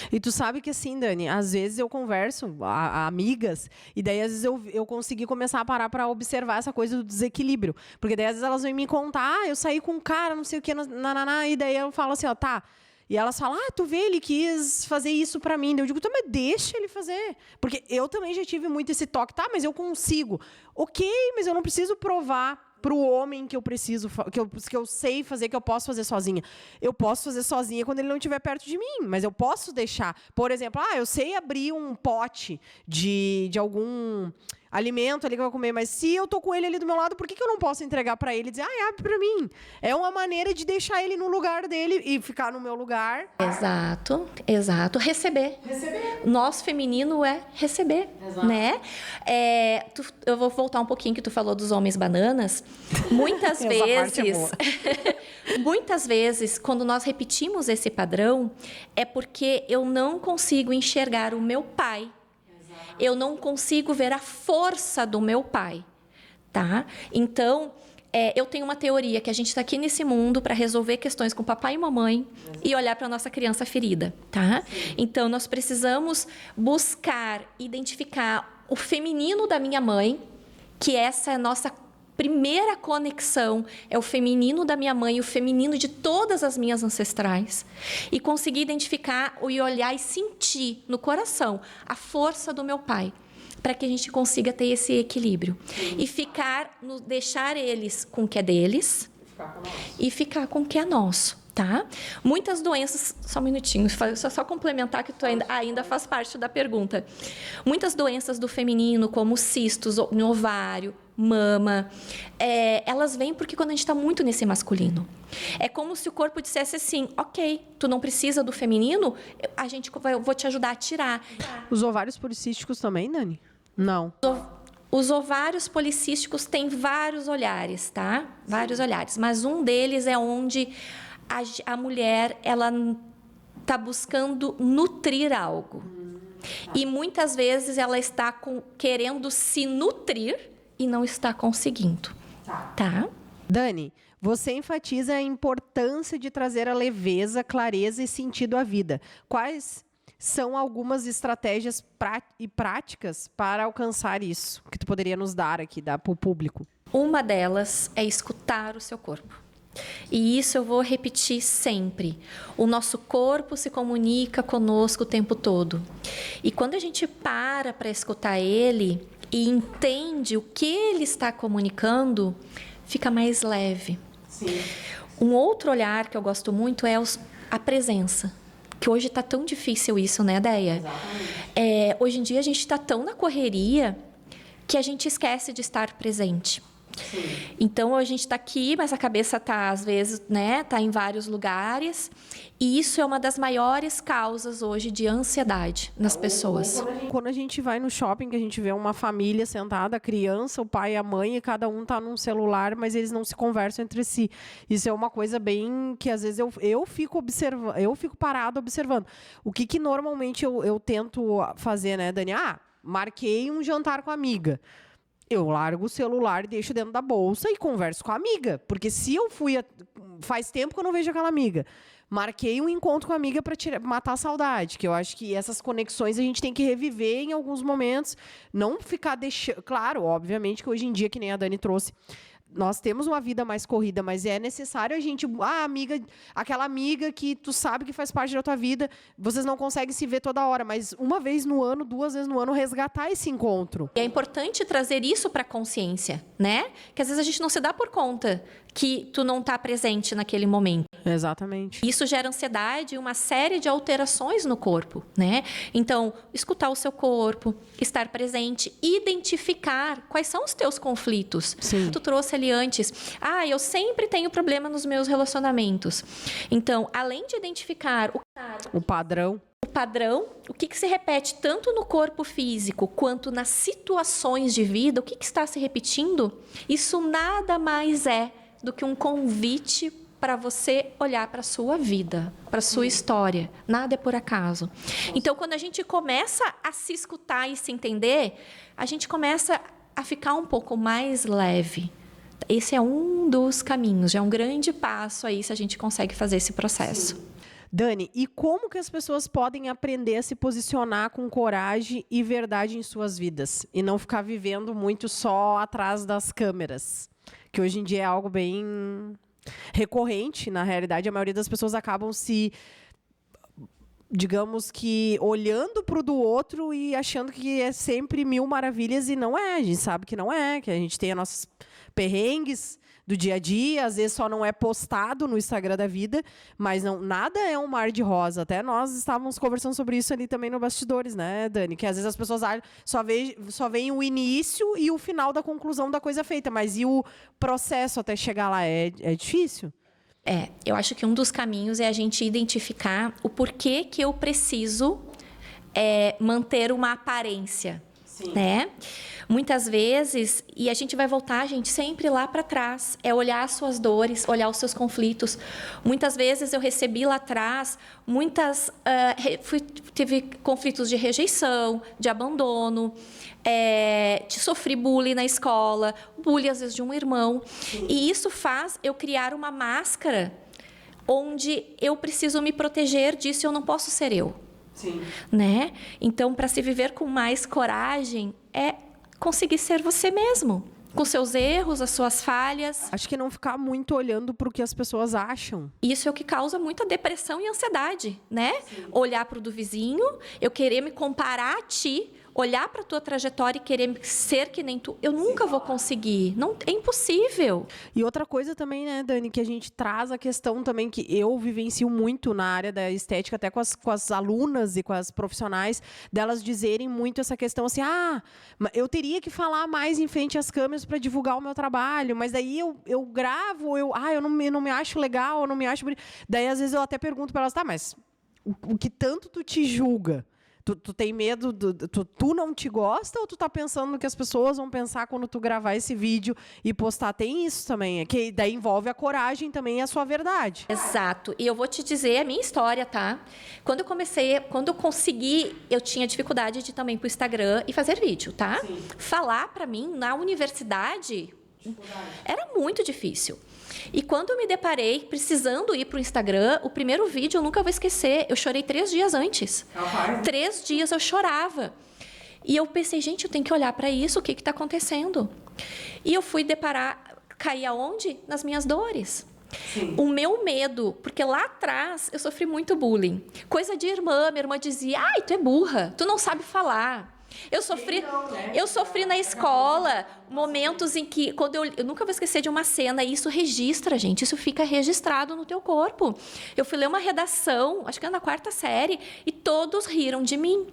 Speaker 1: E tu sabe que assim, Dani, às vezes eu converso a amigas, e daí às vezes eu consegui começar a parar para observar essa coisa do desequilíbrio. Porque daí às vezes elas vêm me contar, eu saí com um cara, não sei o que, e daí eu falo assim, ó, tá. E elas falam, tu vê, ele quis fazer isso pra mim. Eu digo, mas deixa ele fazer. Porque eu também já tive muito esse toque, tá, mas eu consigo. Ok, mas eu não preciso provar para o homem que eu preciso, que eu sei fazer, que eu posso fazer sozinha. Eu posso fazer sozinha quando ele não estiver perto de mim, mas eu posso deixar. Por exemplo, eu sei abrir um pote de algum alimento ali que eu vou comer, mas se eu tô com ele ali do meu lado, por que eu não posso entregar para ele e dizer, abre para mim? É uma maneira de deixar ele no lugar dele e ficar no meu lugar.
Speaker 2: Exato. Receber. Nosso feminino é receber, né? Eu vou voltar um pouquinho que tu falou dos homens bananas. Muitas vezes, quando nós repetimos esse padrão, é porque eu não consigo enxergar o meu pai. Eu não consigo ver a força do meu pai, tá? Então, eu tenho uma teoria que a gente está aqui nesse mundo para resolver questões com papai e mamãe e olhar para a nossa criança ferida, tá? Sim. Então, nós precisamos buscar, identificar o feminino da minha mãe, que essa é a nossa primeira conexão, é o feminino da minha mãe, o feminino de todas as minhas ancestrais. E conseguir identificar e olhar e sentir no coração a força do meu pai, para que a gente consiga ter esse equilíbrio. E deixar eles com o que é deles e ficar com o que é nosso. Tá? Muitas doenças... Só um minutinho, só complementar que tu ainda faz parte da pergunta. Muitas doenças do feminino, como cistos no ovário, mama, elas vêm porque quando a gente está muito nesse masculino. É como se o corpo dissesse assim, ok, tu não precisa do feminino, eu vou te ajudar a tirar.
Speaker 1: Os ovários policísticos também, Dani? Não.
Speaker 2: Os ovários policísticos têm vários olhares, tá? Vários olhares. Mas um deles é onde a mulher ela está buscando nutrir algo. E muitas vezes ela está querendo se nutrir e não está conseguindo. Tá?
Speaker 1: Dani, você enfatiza a importância de trazer a leveza, clareza e sentido à vida. Quais são algumas estratégias e práticas para alcançar isso que tu poderia nos dar aqui, dar para o público?
Speaker 2: Uma delas é escutar o seu corpo. E isso eu vou repetir sempre. O nosso corpo se comunica conosco o tempo todo. E quando a gente para escutar ele e entende o que ele está comunicando, fica mais leve.
Speaker 1: Sim.
Speaker 2: Um outro olhar que eu gosto muito é a presença. Que hoje está tão difícil isso, né, Deia? Hoje em dia a gente está tão na correria que a gente esquece de estar presente. Sim. Então, a gente está aqui, mas a cabeça está, às vezes, né, tá em vários lugares. E isso é uma das maiores causas hoje de ansiedade nas pessoas.
Speaker 1: Quando a gente vai no shopping, que a gente vê uma família sentada, a criança, o pai e a mãe, e cada um está num celular, mas eles não se conversam entre si. Isso é uma coisa bem que, às vezes, eu fico observando, eu fico parada observando. O que normalmente eu tento fazer, né, Dani? Marquei um jantar com a amiga. Eu largo o celular e deixo dentro da bolsa e converso com a amiga. Porque se eu faz tempo que eu não vejo aquela amiga. Marquei um encontro com a amiga para matar a saudade, que eu acho que essas conexões a gente tem que reviver em alguns momentos, não ficar deixando... Claro, obviamente que hoje em dia, que nem a Dani trouxe, nós temos uma vida mais corrida, mas é necessário a gente... aquela amiga que tu sabe que faz parte da tua vida, vocês não conseguem se ver toda hora, mas uma vez no ano, 2 vezes no ano, resgatar esse encontro.
Speaker 2: E é importante trazer isso para a consciência, né? Que às vezes a gente não se dá por conta que tu não está presente naquele momento.
Speaker 1: Exatamente.
Speaker 2: Isso gera ansiedade e uma série de alterações no corpo, né? Então, escutar o seu corpo, estar presente, identificar quais são os teus conflitos.
Speaker 1: Sim.
Speaker 2: Tu trouxe ali antes, eu sempre tenho problema nos meus relacionamentos. Então, além de identificar
Speaker 1: o padrão,
Speaker 2: o que se repete tanto no corpo físico quanto nas situações de vida, o que está se repetindo, isso nada mais é do que um convite para você olhar para a sua vida, para a sua história. Nada é por acaso. Então, quando a gente começa a se escutar e se entender, a gente começa a ficar um pouco mais leve. Esse é um dos caminhos, já é um grande passo aí se a gente consegue fazer esse processo.
Speaker 1: Sim. Dani, e como que as pessoas podem aprender a se posicionar com coragem e verdade em suas vidas? E não ficar vivendo muito só atrás das câmeras? Que hoje em dia é algo bem recorrente. Na realidade, a maioria das pessoas acabam se, digamos que, olhando para o do outro e achando que é sempre mil maravilhas, e não é. A gente sabe que não é, que a gente tem as nossas perrengues do dia a dia, às vezes só não é postado no Instagram da vida, mas não, nada é um mar de rosa. Até nós estávamos conversando sobre isso ali também no Bastidores, né, Dani? Que às vezes as pessoas só veem o início e o final da conclusão da coisa feita, mas e o processo até chegar lá é difícil?
Speaker 2: Eu acho que um dos caminhos é a gente identificar o porquê que eu preciso manter uma aparência. Sim. Né? Muitas vezes, e a gente vai voltar, gente, sempre lá para trás, é olhar as suas dores, olhar os seus conflitos. Muitas vezes eu recebi lá atrás, tive conflitos de rejeição, de abandono, sofri bullying na escola, bullying às vezes de um irmão. Sim. E isso faz eu criar uma máscara onde eu preciso me proteger disso e eu não posso ser eu.
Speaker 1: Sim.
Speaker 2: Né? Então, para se viver com mais coragem, é conseguir ser você mesmo, com seus erros, as suas falhas.
Speaker 1: Acho que não ficar muito olhando para o que as pessoas acham.
Speaker 2: Isso é o que causa muita depressão e ansiedade, né? Sim. Olhar para o do vizinho, eu querer me comparar a ti, olhar para a tua trajetória e querer ser que nem tu, eu nunca vou conseguir. Não, é impossível.
Speaker 1: E outra coisa também, né, Dani, que a gente traz a questão também que eu vivencio muito na área da estética, até com as alunas e com as profissionais, delas dizerem muito essa questão assim, eu teria que falar mais em frente às câmeras para divulgar o meu trabalho, mas daí eu gravo, eu não me acho legal, eu não me acho bonito. Daí, às vezes, eu até pergunto para elas, mas o que tanto tu te julga? Tu tem medo, tu não te gosta ou tu tá pensando no que as pessoas vão pensar quando tu gravar esse vídeo e postar? Tem isso também, que daí envolve a coragem também e a sua verdade.
Speaker 2: Exato. E eu vou te dizer a minha história, tá? Quando eu consegui, eu tinha dificuldade de também ir pro Instagram e fazer vídeo, tá? Sim. Falar para mim na universidade era muito difícil. E quando eu me deparei precisando ir para o Instagram, o primeiro vídeo eu nunca vou esquecer. Eu chorei 3 dias antes. 3 dias eu chorava. E eu pensei, gente, eu tenho que olhar para isso, o que está acontecendo? E eu fui cair aonde? Nas minhas dores. Sim. O meu medo, porque lá atrás eu sofri muito bullying. Coisa de irmã, minha irmã dizia, tu é burra, tu não sabe falar. Eu sofri na escola momentos em que, quando eu nunca vou esquecer de uma cena, e isso registra, gente, isso fica registrado no teu corpo. Eu fui ler uma redação, acho que era na 4ª série, e todos riram de mim.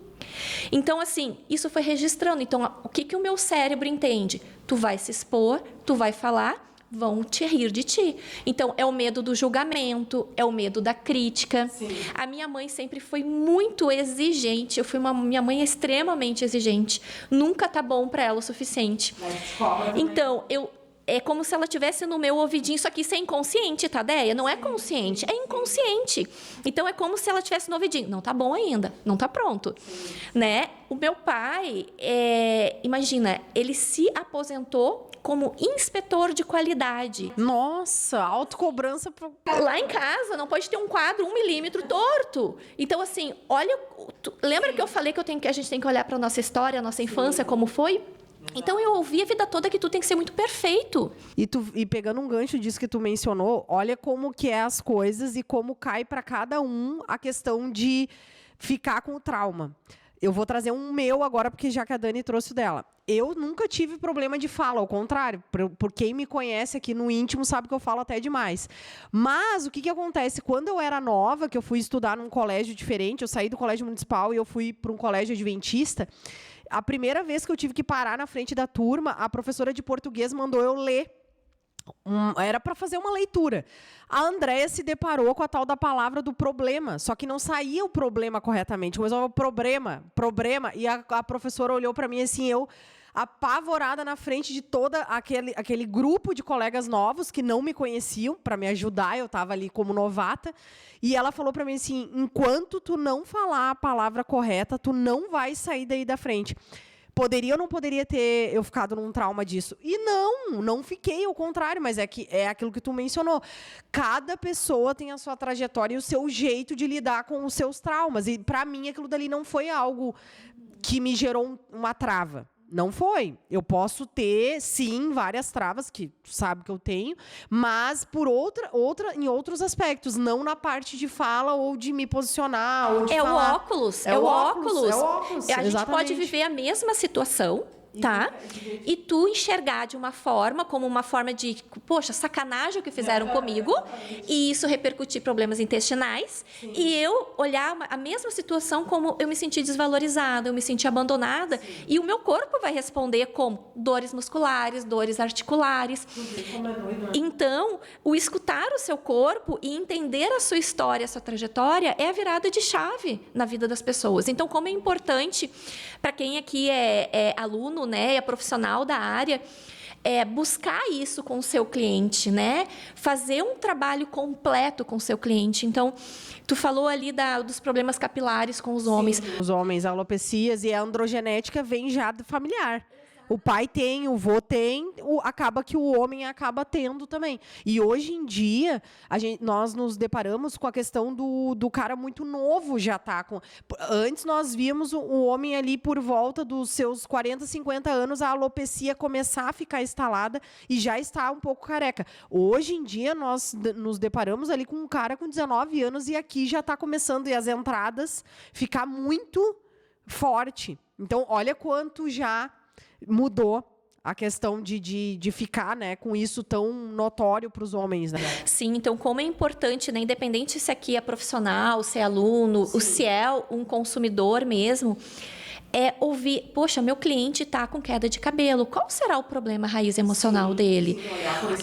Speaker 2: Então, assim, isso foi registrando. Então, o que o meu cérebro entende? Tu vai se expor, tu vai falar, vão te rir de ti. Então, é o medo do julgamento, é o medo da crítica. Sim. A minha mãe sempre foi muito exigente. Minha mãe é extremamente exigente. Nunca tá bom para ela o suficiente. Então, é como se ela tivesse no meu ouvidinho. Isso aqui, isso é inconsciente, tá, Déia? Não é consciente, é inconsciente. Então, é como se ela tivesse no ouvidinho. Não tá bom ainda, não tá pronto. Né? O meu pai, imagina, ele se aposentou como inspetor de qualidade.
Speaker 1: Nossa, autocobrança.
Speaker 2: Lá em casa não pode ter um quadro 1 milímetro torto. Então, assim, olha... Lembra que eu falei que a gente tem que olhar para a nossa história, a nossa infância, como foi? Então, eu ouvi a vida toda que tu tem que ser muito perfeito.
Speaker 1: E pegando um gancho disso que tu mencionou, olha como que é as coisas e como cai para cada um a questão de ficar com o trauma. Eu vou trazer um meu agora, porque já que a Dani trouxe o dela. Eu nunca tive problema de fala, ao contrário. Por quem me conhece aqui no íntimo sabe que eu falo até demais. Mas o que acontece? Quando eu era nova, que eu fui estudar num colégio diferente, eu saí do colégio municipal e eu fui para um colégio adventista, a primeira vez que eu tive que parar na frente da turma, a professora de português mandou eu ler. Era para fazer uma leitura. A Andréia se deparou com a tal da palavra do problema, só que não saía o problema corretamente, mas o problema, e a professora olhou para mim assim, eu apavorada na frente de todo aquele grupo de colegas novos que não me conheciam, para me ajudar, eu estava ali como novata, e ela falou para mim assim, enquanto tu não falar a palavra correta, tu não vai sair daí da frente. Poderia ou não poderia ter eu ficado num trauma disso? E não fiquei, ao contrário, mas é aquilo que tu mencionou. Cada pessoa tem a sua trajetória e o seu jeito de lidar com os seus traumas. E, para mim, aquilo dali não foi algo que me gerou uma trava. Não foi. Eu posso ter, sim, várias travas, que tu sabe que eu tenho, mas por em outros aspectos, não na parte de fala ou de me posicionar. Ou de falar.
Speaker 2: O óculos. É o óculos. A gente
Speaker 1: exatamente.
Speaker 2: pode viver a mesma situação, tá? E tu enxergar de uma forma, como uma forma de, poxa, sacanagem o que fizeram comigo, e isso repercutir problemas intestinais, e eu olhar a mesma situação como eu me senti desvalorizada, eu me senti abandonada, e o meu corpo vai responder como dores musculares, dores articulares. Então, o escutar o seu corpo e entender a sua história, a sua trajetória, é a virada de chave na vida das pessoas. Então, como é importante para quem aqui é aluno, né, é profissional da área, buscar isso com o seu cliente, né? Fazer um trabalho completo com o seu cliente. Então, tu falou ali dos problemas capilares com os homens.
Speaker 1: Os homens, alopecias e a androgenética vem já do familiar. O pai tem, o vô tem, acaba que o homem acaba tendo também. E hoje em dia, nós nos deparamos com a questão do cara muito novo já tá com... Antes nós víamos o homem ali por volta dos seus 40, 50 anos, a alopecia começar a ficar instalada e já está um pouco careca. Hoje em dia, nós nos deparamos ali com um cara com 19 anos e aqui já está começando, e as entradas ficar muito forte. Então, olha quanto já mudou a questão de ficar, né, com isso tão notório para os homens, né?
Speaker 2: Sim, então como é importante, né, independente se aqui é profissional, se é aluno, ou se é um consumidor mesmo, ouvir, poxa, meu cliente está com queda de cabelo, qual será o problema raiz emocional dele?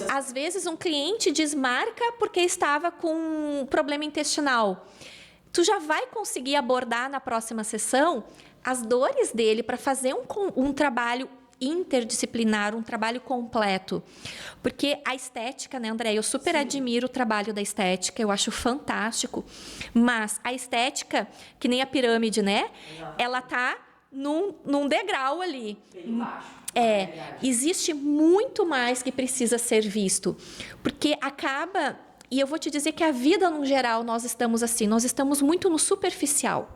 Speaker 2: Às vezes um cliente desmarca porque estava com um problema intestinal. Tu já vai conseguir abordar na próxima sessão as dores dele para fazer um trabalho interdisciplinar, um trabalho completo. Porque a estética, né, André? Eu super admiro o trabalho da estética, eu acho fantástico. Mas a estética, que nem a pirâmide, né? Ela tá num degrau ali. Existe muito mais que precisa ser visto. Porque acaba... E eu vou te dizer que a vida, no geral, nós estamos muito no superficial.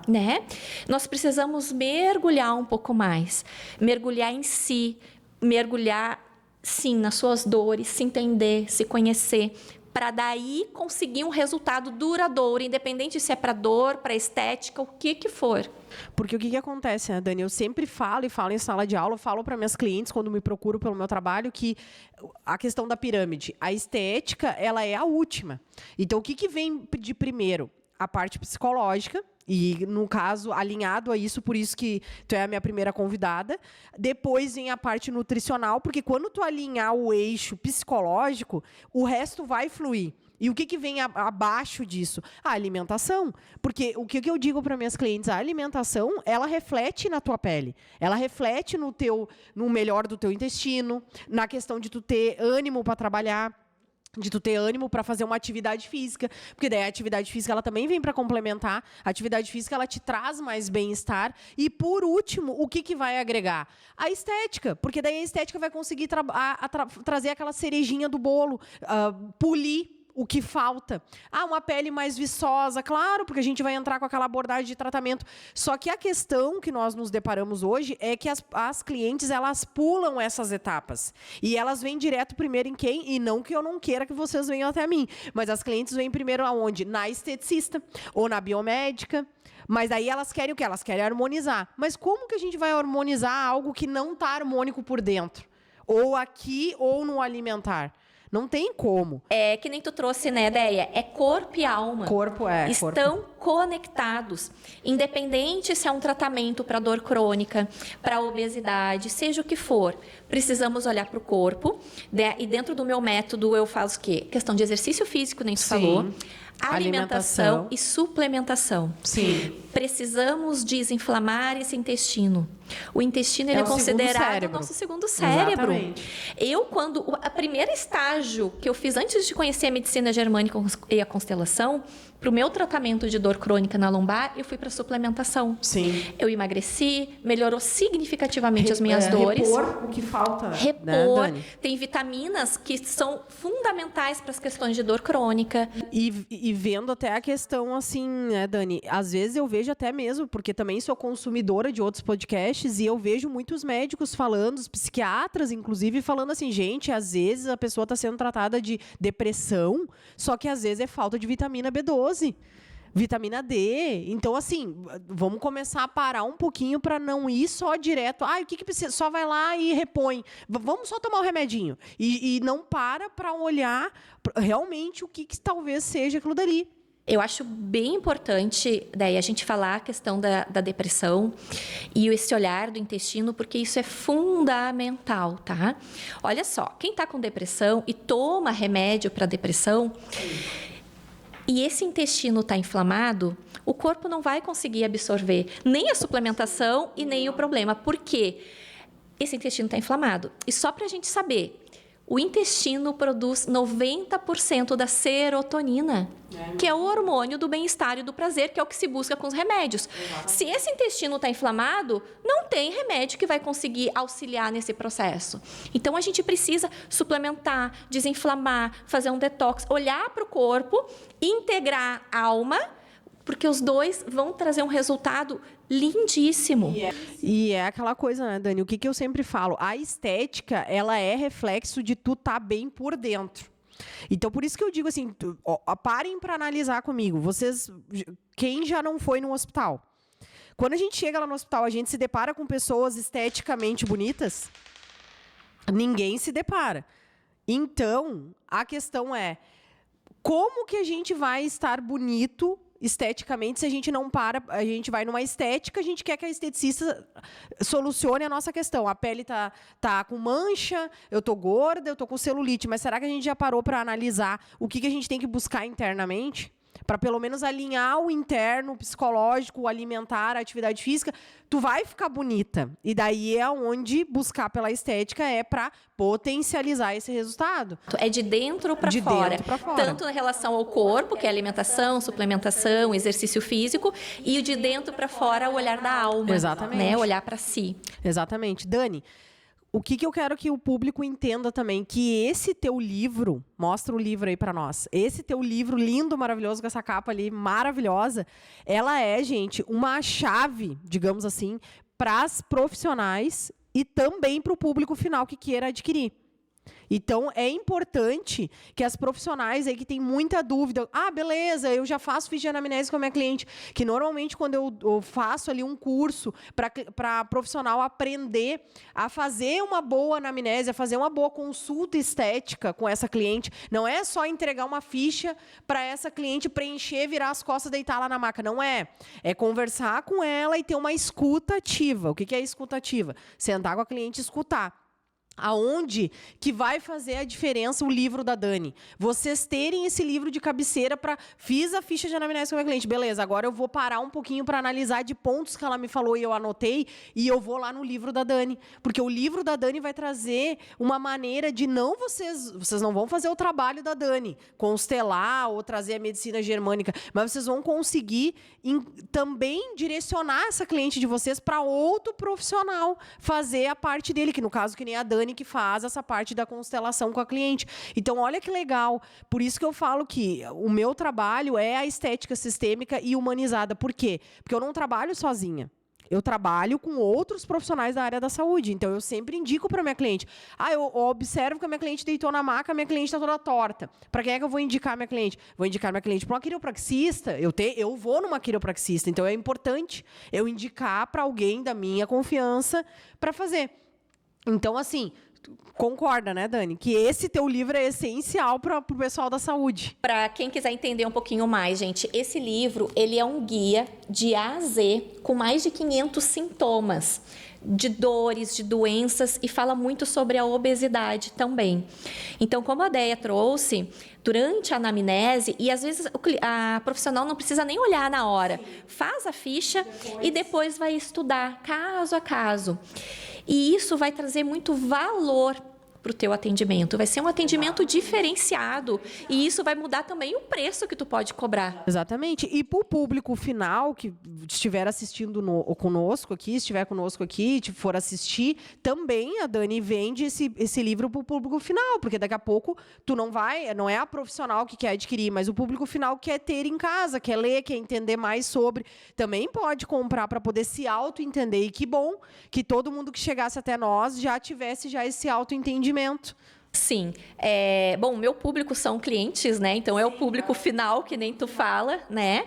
Speaker 2: Né? Nós precisamos mergulhar um pouco mais, mergulhar em si, mergulhar, sim, nas suas dores, se entender, se conhecer, para daí conseguir um resultado duradouro, independente se é para dor, para estética, o que for.
Speaker 1: Porque o que acontece, né, Dani? Eu sempre falo em sala de aula, falo para minhas clientes, quando me procuram pelo meu trabalho, que a questão da pirâmide, a estética, ela é a última. Então, o que vem de primeiro? A parte psicológica, e, no caso, alinhado a isso, por isso que tu é a minha primeira convidada. Depois vem a parte nutricional, porque quando tu alinhar o eixo psicológico, o resto vai fluir. E o que vem abaixo disso? A alimentação. Porque o que eu digo para minhas clientes? A alimentação, ela reflete na tua pele. Ela reflete no melhor do teu intestino, na questão de tu ter ânimo para trabalhar. de tu ter ânimo para fazer uma atividade física, porque daí a atividade física ela também vem para complementar, a atividade física ela te traz mais bem-estar, e por último, o que vai agregar? A estética, porque daí a estética vai conseguir trazer aquela cerejinha do bolo, polir o que falta. Uma pele mais viçosa, claro, porque a gente vai entrar com aquela abordagem de tratamento. Só que a questão que nós nos deparamos hoje é que as clientes, elas pulam essas etapas. E elas vêm direto primeiro em quem? E não que eu não queira que vocês venham até mim. Mas as clientes vêm primeiro aonde? Na esteticista ou na biomédica. Mas aí elas querem o quê? Elas querem harmonizar. Mas como que a gente vai harmonizar algo que não está harmônico por dentro? Ou aqui, ou no alimentar? Não tem como.
Speaker 2: É que nem tu trouxe, né, Deia? É corpo e alma. Estão conectados. Independente se é um tratamento para dor crônica, para obesidade, seja o que for. Precisamos olhar para o corpo. E dentro do meu método eu faço o quê? Questão de exercício físico, nem tu falou. Alimentação e suplementação.
Speaker 1: Sim.
Speaker 2: Precisamos desinflamar esse intestino. O intestino ele é considerado o nosso segundo cérebro. Exatamente. A primeiro estágio que eu fiz antes de conhecer a medicina germânica e a constelação, para o meu tratamento de dor crônica na lombar, eu fui para suplementação.
Speaker 1: Sim.
Speaker 2: Eu emagreci, melhorou significativamente as minhas dores.
Speaker 1: Repor o que falta.
Speaker 2: Repor.
Speaker 1: Né,
Speaker 2: tem vitaminas que são fundamentais para as questões de dor crônica.
Speaker 1: E vendo até a questão assim, né, Dani? Às vezes eu vejo até mesmo, porque também sou consumidora de outros podcasts, e eu vejo muitos médicos falando, os psiquiatras, inclusive, falando assim, gente, às vezes a pessoa está sendo tratada de depressão, só que às vezes é falta de vitamina B12. Vitamina D. Então, assim, vamos começar a parar um pouquinho para não ir só direto. O que precisa? Só vai lá e repõe. Vamos só tomar o remedinho. E não para olhar realmente o que talvez seja aquilo dali.
Speaker 2: Eu acho bem importante daí a gente falar a questão da depressão e esse olhar do intestino, porque isso é fundamental, tá? Olha só, quem está com depressão e toma remédio para depressão... E esse intestino está inflamado, o corpo não vai conseguir absorver nem a suplementação e nem o problema. Por quê? Esse intestino está inflamado. E só para a gente saber, o intestino produz 90% da serotonina, que é o hormônio do bem-estar e do prazer, que é o que se busca com os remédios. Se esse intestino está inflamado, não tem remédio que vai conseguir auxiliar nesse processo. Então, a gente precisa suplementar, desinflamar, fazer um detox, olhar para o corpo, integrar a alma, porque os dois vão trazer um resultado lindíssimo.
Speaker 1: E é aquela coisa, né, Dani? O que eu sempre falo? A estética, ela é reflexo de tu estar bem por dentro. Então, por isso que eu digo assim, parem para analisar comigo. Vocês, quem já não foi no hospital? Quando a gente chega lá no hospital, a gente se depara com pessoas esteticamente bonitas? Ninguém se depara. Então, a questão é, como que a gente vai estar bonito esteticamente se a gente não a gente vai numa estética, a gente quer que a esteticista solucione a nossa questão. A pele tá com mancha, eu tô gorda, eu tô com celulite, mas será que a gente já parou para analisar o que a gente tem que buscar internamente? Para pelo menos alinhar o interno, o psicológico, o alimentar, a atividade física, tu vai ficar bonita. E daí é onde buscar pela estética é para potencializar esse resultado.
Speaker 2: É de dentro para fora. Tanto em relação ao corpo, que é alimentação, suplementação, exercício físico, e o de dentro para fora, o olhar da alma.
Speaker 1: Exatamente.
Speaker 2: Né? Olhar para si.
Speaker 1: Exatamente. Dani, o que eu quero que o público entenda também, que esse teu livro, mostra o livro aí para nós, esse teu livro lindo, maravilhoso, com essa capa ali maravilhosa, ela é, gente, uma chave, digamos assim, para as profissionais e também para o público final que queira adquirir. Então, é importante que as profissionais aí que têm muita dúvida, beleza, eu já faço ficha de anamnese com a minha cliente, que normalmente quando eu faço ali um curso para profissional aprender a fazer uma boa anamnese, a fazer uma boa consulta estética com essa cliente, não é só entregar uma ficha para essa cliente preencher, virar as costas, deitar lá na maca, não é. É conversar com ela e ter uma escuta ativa. O que é escuta ativa? Sentar com a cliente e escutar. Aonde que vai fazer a diferença o livro da Dani? Vocês terem esse livro de cabeceira para... Fiz a ficha de anamnese com a minha cliente. Beleza, agora eu vou parar um pouquinho para analisar de pontos que ela me falou e eu anotei e eu vou lá no livro da Dani. Porque o livro da Dani vai trazer uma maneira de não vocês não vão fazer o trabalho da Dani, constelar ou trazer a medicina germânica, mas vocês vão conseguir também direcionar essa cliente de vocês para outro profissional fazer a parte dele, que no caso que nem a Dani que faz essa parte da constelação com a cliente. Então, olha que legal. Por isso que eu falo que o meu trabalho é a estética sistêmica e humanizada. Por quê? Porque eu não trabalho sozinha. Eu trabalho com outros profissionais da área da saúde. Então, eu sempre indico para minha cliente. Eu observo que a minha cliente deitou na maca, a minha cliente está toda torta. Para quem é que eu vou indicar a minha cliente? Vou indicar a minha cliente para uma quiropraxista. Eu vou numa quiropraxista. Então, é importante eu indicar para alguém da minha confiança para fazer. Então, assim, concorda, né, Dani? Que esse teu livro é essencial para o pessoal da saúde.
Speaker 2: Para quem quiser entender um pouquinho mais, gente, esse livro, ele é um guia de A a Z, com mais de 500 sintomas de dores, de doenças, e fala muito sobre a obesidade também. Então, como a Déia trouxe, durante a anamnese, e às vezes a profissional não precisa nem olhar na hora, faz a ficha e depois vai estudar, caso a caso. E isso vai trazer muito valor para o teu atendimento. Vai ser um atendimento diferenciado. E isso vai mudar também o preço que tu pode cobrar.
Speaker 1: Exatamente. E para o público final que estiver assistindo conosco aqui, estiver conosco aqui, for assistir, também a Dani vende esse livro para o público final, porque daqui a pouco tu não é a profissional que quer adquirir, mas o público final quer ter em casa, quer ler, quer entender mais sobre. Também pode comprar para poder se auto-entender. E que bom que todo mundo que chegasse até nós já tivesse esse auto-entendimento.
Speaker 2: Sim. Bom, meu público são clientes, né? Então, é o público final, que nem tu fala, né?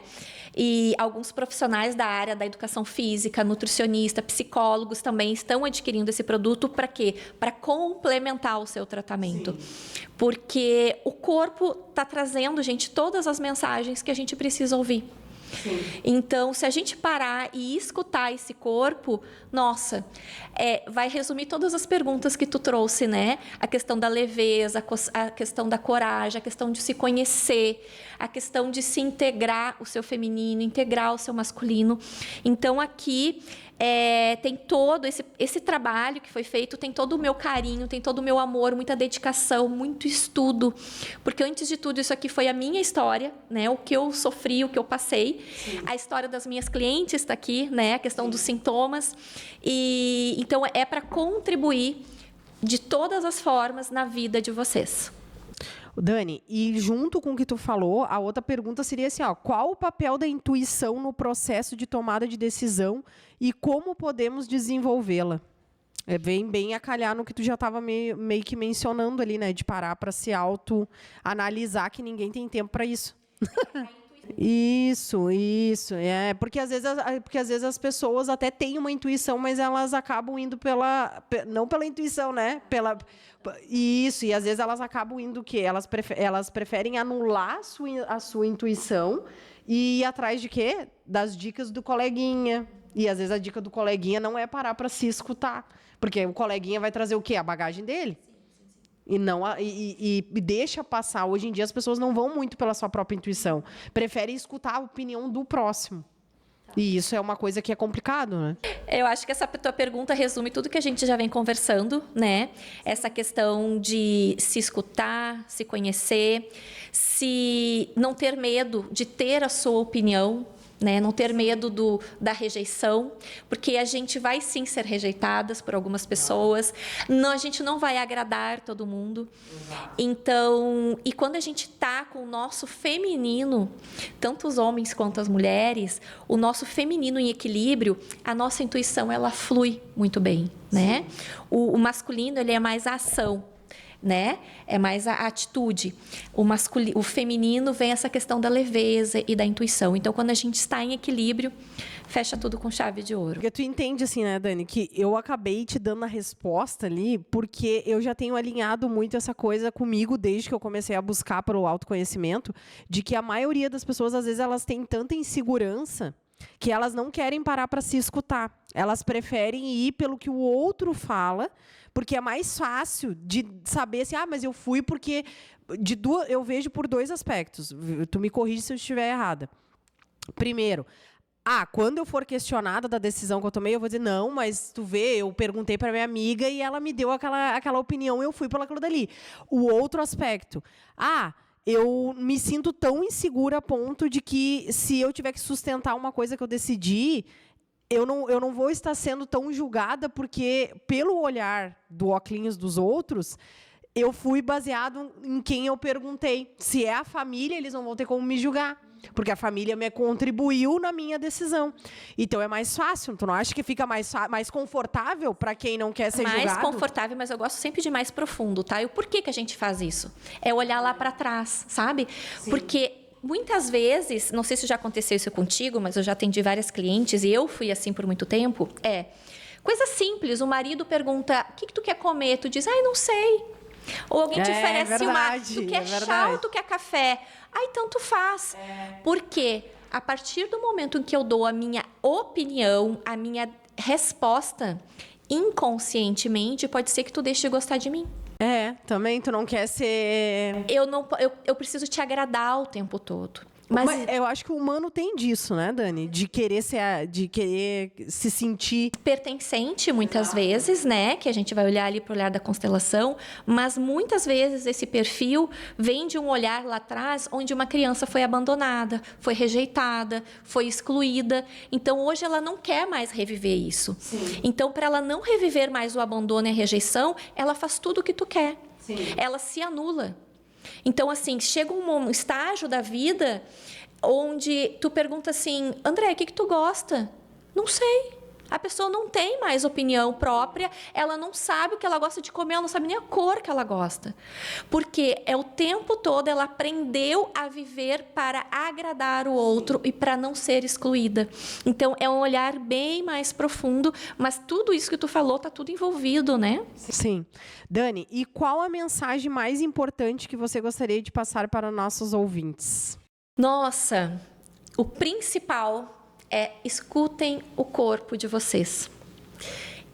Speaker 2: E alguns profissionais da área da educação física, nutricionista, psicólogos também estão adquirindo esse produto para quê? Para complementar o seu tratamento. Sim. Porque o corpo está trazendo, gente, todas as mensagens que a gente precisa ouvir. Sim. Então, se a gente parar e escutar esse corpo, nossa, vai resumir todas as perguntas que tu trouxe, né? A questão da leveza, a questão da coragem, a questão de se conhecer, a questão de se integrar o seu feminino, integrar o seu masculino. Então, aqui tem todo esse trabalho que foi feito, tem todo o meu carinho, tem todo o meu amor, muita dedicação, muito estudo. Porque, antes de tudo, isso aqui foi a minha história, né? O que eu sofri, o que eu passei. Sim. A história das minhas clientes está aqui, né? A questão dos sintomas. E então, é para contribuir de todas as formas na vida de vocês.
Speaker 1: Dani, e junto com o que tu falou, a outra pergunta seria assim, qual o papel da intuição no processo de tomada de decisão e como podemos desenvolvê-la? Vem bem a calhar no que tu já estava meio que mencionando ali, né? De parar para se auto-analisar, que ninguém tem tempo para isso. Isso. Porque às vezes as pessoas até têm uma intuição, mas elas acabam indo não pela intuição, né? Isso, e às vezes elas acabam indo o quê? Elas preferem anular a sua intuição e ir atrás de quê? Das dicas do coleguinha. E às vezes a dica do coleguinha não é parar para se escutar, porque o coleguinha vai trazer o quê? A bagagem dele. E deixa passar. Hoje em dia as pessoas não vão muito pela sua própria intuição, preferem escutar a opinião do próximo. E isso é uma coisa que é complicado, né?
Speaker 2: Eu acho que essa tua pergunta resume tudo que a gente já vem conversando, né? Essa questão de se escutar, se conhecer, se não ter medo de ter a sua opinião, né? Não ter medo da rejeição, porque a gente vai sim ser rejeitadas por algumas pessoas, a gente não vai agradar todo mundo. Então, e quando a gente está com o nosso feminino, tanto os homens quanto as mulheres, o nosso feminino em equilíbrio, a nossa intuição ela flui muito bem, né? O masculino ele é mais a ação, né? É mais a atitude. O feminino vem essa questão da leveza e da intuição. Então, quando a gente está em equilíbrio, fecha tudo com chave de ouro.
Speaker 1: Porque tu entende assim, né, Dani, que eu acabei te dando a resposta ali, porque eu já tenho alinhado muito essa coisa comigo desde que eu comecei a buscar pelo autoconhecimento, de que a maioria das pessoas, às vezes, elas têm tanta insegurança que elas não querem parar para se escutar. Elas preferem ir pelo que o outro fala, porque é mais fácil de saber assim, mas eu fui porque eu vejo por 2 aspectos. Tu me corrige se eu estiver errada. Primeiro, quando eu for questionada da decisão que eu tomei, eu vou dizer, não, mas tu vê, eu perguntei para minha amiga e ela me deu aquela opinião e eu fui pelo aquilo dali. O outro aspecto, eu me sinto tão insegura a ponto de que, se eu tiver que sustentar uma coisa que eu decidi, eu não vou estar sendo tão julgada, porque, pelo olhar do óculos dos outros, eu fui baseado em quem eu perguntei. Se é a família, eles não vão ter como me julgar, porque a família me contribuiu na minha decisão. Então, é mais fácil. Tu não acha que fica mais confortável para quem não quer ser julgado?
Speaker 2: Mais confortável, mas eu gosto sempre de mais profundo, tá? E o porquê que a gente faz isso? É olhar lá para trás, sabe? Sim. Porque muitas vezes, não sei se já aconteceu isso contigo, mas eu já atendi várias clientes e eu fui assim por muito tempo, coisa simples, o marido pergunta, o que tu quer comer? Tu diz, não sei. Ou alguém te oferece tu quer chá ou tu quer café? Tanto faz. Porque a partir do momento em que eu dou a minha opinião, a minha resposta, inconscientemente, pode ser que tu deixe de gostar de mim.
Speaker 1: Também tu não quer ser...
Speaker 2: Eu preciso te agradar o tempo todo. Mas
Speaker 1: eu acho que o humano tem disso, né, Dani? De querer se sentir
Speaker 2: pertencente, muitas vezes, né? Que a gente vai olhar ali para o olhar da constelação, mas muitas vezes esse perfil vem de um olhar lá atrás, onde uma criança foi abandonada, foi rejeitada, foi excluída. Então, hoje ela não quer mais reviver isso. Sim. Então, para ela não reviver mais o abandono e a rejeição, ela faz tudo o que tu quer. Sim. Ela se anula. Então, assim, chega um estágio da vida onde tu pergunta assim, André, o que tu gosta? Não sei. A pessoa não tem mais opinião própria, ela não sabe o que ela gosta de comer, ela não sabe nem a cor que ela gosta. Porque o tempo todo ela aprendeu a viver para agradar o outro e para não ser excluída. Então, é um olhar bem mais profundo, mas tudo isso que tu falou está tudo envolvido, né?
Speaker 1: Sim. Dani, e qual a mensagem mais importante que você gostaria de passar para nossos ouvintes?
Speaker 2: Nossa, o principal escutem o corpo de vocês.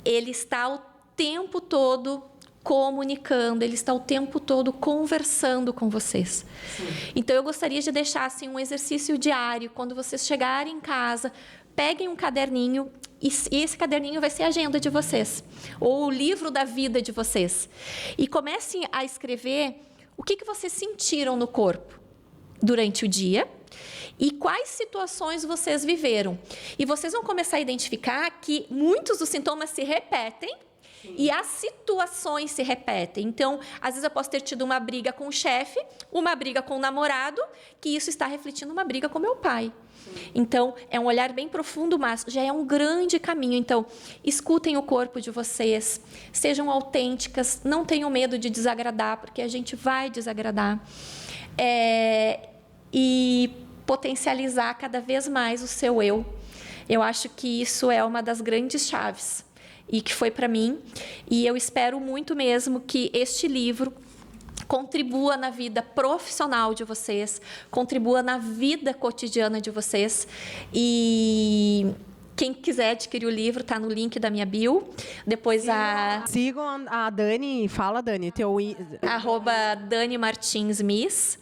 Speaker 2: Ele está o tempo todo comunicando, ele está o tempo todo conversando com vocês. Sim. Então, eu gostaria de deixar assim, um exercício diário. Quando vocês chegarem em casa, peguem um caderninho e esse caderninho vai ser a agenda de vocês, ou o livro da vida de vocês. E comecem a escrever o que vocês sentiram no corpo durante o dia, e quais situações vocês viveram. E vocês vão começar a identificar que muitos dos sintomas se repetem. Sim. E as situações se repetem. Então, às vezes eu posso ter tido uma briga com o chefe, uma briga com o namorado, que isso está refletindo uma briga com meu pai. Sim. Então, é um olhar bem profundo, mas já é um grande caminho. Então, escutem o corpo de vocês, sejam autênticas, não tenham medo de desagradar, porque a gente vai desagradar. E potencializar cada vez mais o seu eu. Eu acho que isso é uma das grandes chaves e que foi para mim. E eu espero muito mesmo que este livro contribua na vida profissional de vocês, contribua na vida cotidiana de vocês. E quem quiser adquirir o livro, está no link da minha bio. Depois
Speaker 1: Sigam a Dani. Fala, Dani.
Speaker 2: @DaniMartinsMiss.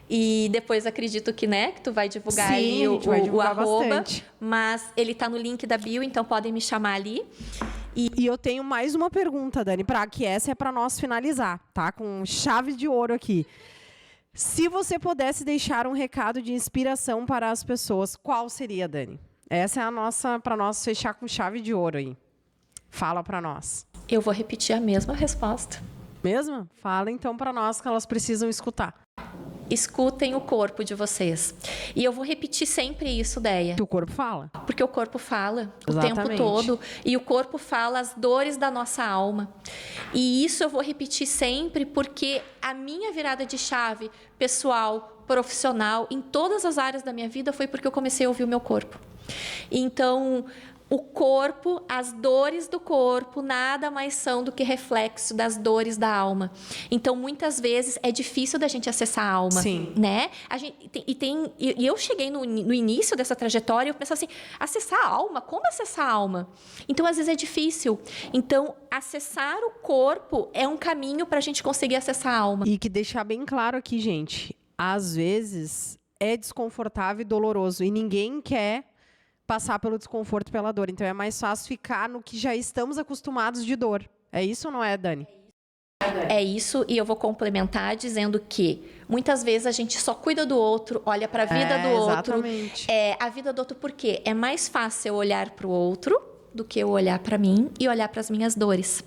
Speaker 2: E depois acredito que tu vai divulgar ali o arroba.
Speaker 1: Bastante.
Speaker 2: Mas ele está no link da bio, então podem me chamar ali.
Speaker 1: E eu tenho mais uma pergunta, Dani, que essa é para nós finalizar, tá? Com chave de ouro aqui. Se você pudesse deixar um recado de inspiração para as pessoas, qual seria, Dani? Essa é a nossa, para nós fechar com chave de ouro aí. Fala para nós.
Speaker 2: Eu vou repetir a mesma resposta.
Speaker 1: Mesmo? Fala então para nós que elas precisam escutar.
Speaker 2: Escutem o corpo de vocês. E eu vou repetir sempre isso, Deia.
Speaker 1: Que o corpo fala.
Speaker 2: Porque o corpo fala
Speaker 1: Exatamente.
Speaker 2: O tempo todo. E o corpo fala as dores da nossa alma. E isso eu vou repetir sempre porque a minha virada de chave pessoal, profissional, em todas as áreas da minha vida foi porque eu comecei a ouvir o meu corpo. Então, o corpo, as dores do corpo, nada mais são do que reflexo das dores da alma. Então, muitas vezes, é difícil da gente acessar a alma.
Speaker 1: Sim.
Speaker 2: Né? E eu cheguei no início dessa trajetória, eu pensava assim, acessar a alma? Como acessar a alma? Então, às vezes, é difícil. Então, acessar o corpo é um caminho para a gente conseguir acessar a alma.
Speaker 1: E que deixar bem claro aqui, gente, às vezes é desconfortável e doloroso, e ninguém quer passar pelo desconforto, pela dor. Então é mais fácil ficar no que já estamos acostumados de dor. É isso ou não é, Dani?
Speaker 2: É isso, e eu vou complementar dizendo que muitas vezes a gente só cuida do outro, olha para a vida do outro.
Speaker 1: Exatamente.
Speaker 2: A vida do outro, por quê? É mais fácil eu olhar para o outro do que eu olhar para mim e olhar para as minhas dores.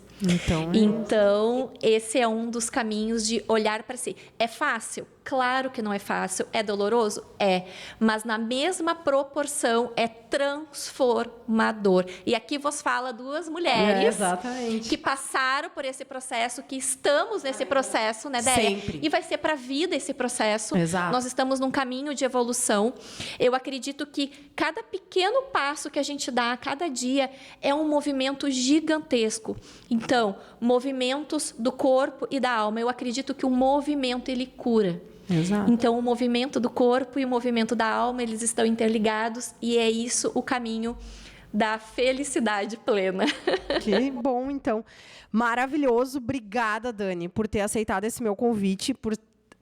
Speaker 2: Então, esse é um dos caminhos de olhar para si. É fácil? Claro que não é fácil. É doloroso? É. Mas na mesma proporção é transformador. E aqui vos fala duas mulheres
Speaker 1: exatamente.
Speaker 2: que passaram por esse processo, que estamos nesse processo, né, Délia?
Speaker 1: Sempre.
Speaker 2: E vai ser para a vida esse processo.
Speaker 1: Exato.
Speaker 2: Nós estamos num caminho de evolução. Eu acredito que cada pequeno passo que a gente dá a cada dia é um movimento gigantesco. Então, movimentos do corpo e da alma. Eu acredito que o movimento, ele cura.
Speaker 1: Exato.
Speaker 2: Então, o movimento do corpo e o movimento da alma, eles estão interligados e é isso o caminho da felicidade plena.
Speaker 1: Que bom, então. Maravilhoso. Obrigada, Dani, por ter aceitado esse meu convite, por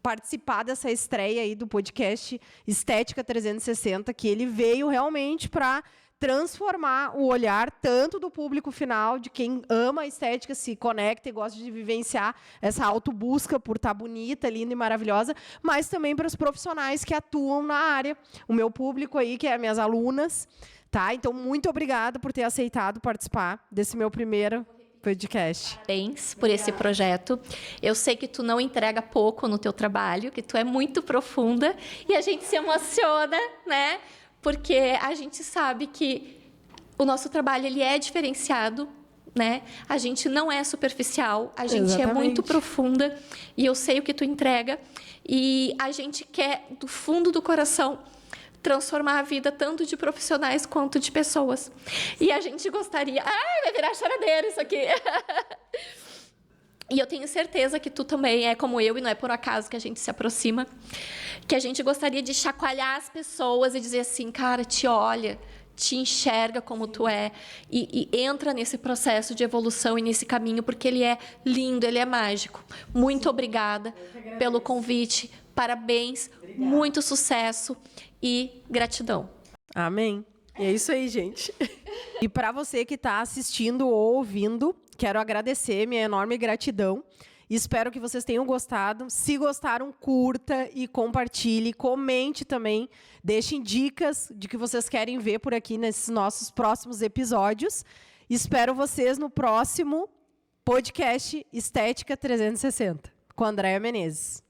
Speaker 1: participar dessa estreia aí do podcast Estética 360, que ele veio realmente para transformar o olhar tanto do público final, de quem ama a estética, se conecta e gosta de vivenciar essa autobusca por estar bonita, linda e maravilhosa, mas também para os profissionais que atuam na área. O meu público aí, que é minhas alunas, tá? Então, muito obrigada por ter aceitado participar desse meu primeiro podcast.
Speaker 2: Parabéns por esse projeto. Eu sei que tu não entrega pouco no teu trabalho, que tu é muito profunda e a gente se emociona, né? Porque a gente sabe que o nosso trabalho ele é diferenciado, né? A gente não é superficial, a gente
Speaker 1: Exatamente.
Speaker 2: é muito profunda e eu sei o que tu entrega e a gente quer do fundo do coração transformar a vida tanto de profissionais quanto de pessoas. E a gente gostaria... Ai, vai virar choradeira isso aqui. E eu tenho certeza que tu também é como eu, e não é por acaso que a gente se aproxima, que a gente gostaria de chacoalhar as pessoas e dizer assim, cara, te olha, te enxerga como tu é, e entra nesse processo de evolução e nesse caminho, porque ele é lindo, ele é mágico. Muito obrigada pelo convite, parabéns, muito sucesso e gratidão.
Speaker 1: Amém. E é isso aí, gente. E para você que está assistindo ou ouvindo, quero agradecer, minha enorme gratidão. Espero que vocês tenham gostado. Se gostaram, curta e compartilhe. Comente também. Deixem dicas de que vocês querem ver por aqui nesses nossos próximos episódios. Espero vocês no próximo podcast Estética 360, com a Andréia Menezes.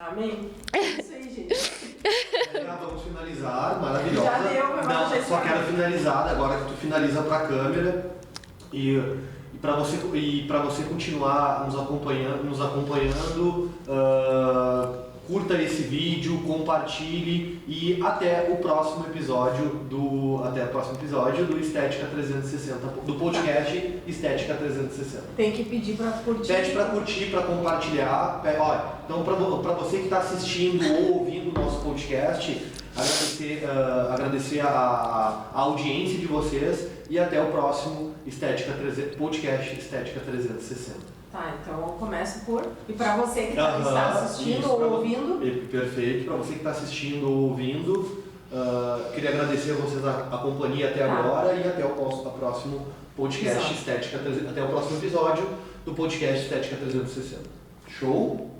Speaker 1: Amém? É isso aí, gente.
Speaker 3: Já vamos finalizar, maravilhosa.
Speaker 1: Já deu, mas
Speaker 3: não,
Speaker 1: já
Speaker 3: só quero finalizar, agora que tu finaliza pra câmera e para você continuar nos acompanhando, curta esse vídeo, compartilhe e até o próximo episódio do Estética 360, do podcast Estética 360.
Speaker 1: Tem que pedir pra curtir.
Speaker 3: Pede para curtir, para compartilhar. Olha, então para você que está assistindo ou ouvindo o nosso podcast, agradecer a audiência de vocês e até o próximo podcast Estética 360.
Speaker 1: Tá, então eu começo por... E para você que está assistindo ou ouvindo...
Speaker 3: Perfeito, para você que está assistindo ou ouvindo, queria agradecer a vocês a companhia até agora e até o próximo podcast Estética 360, até o próximo episódio do podcast Estética 360. Show?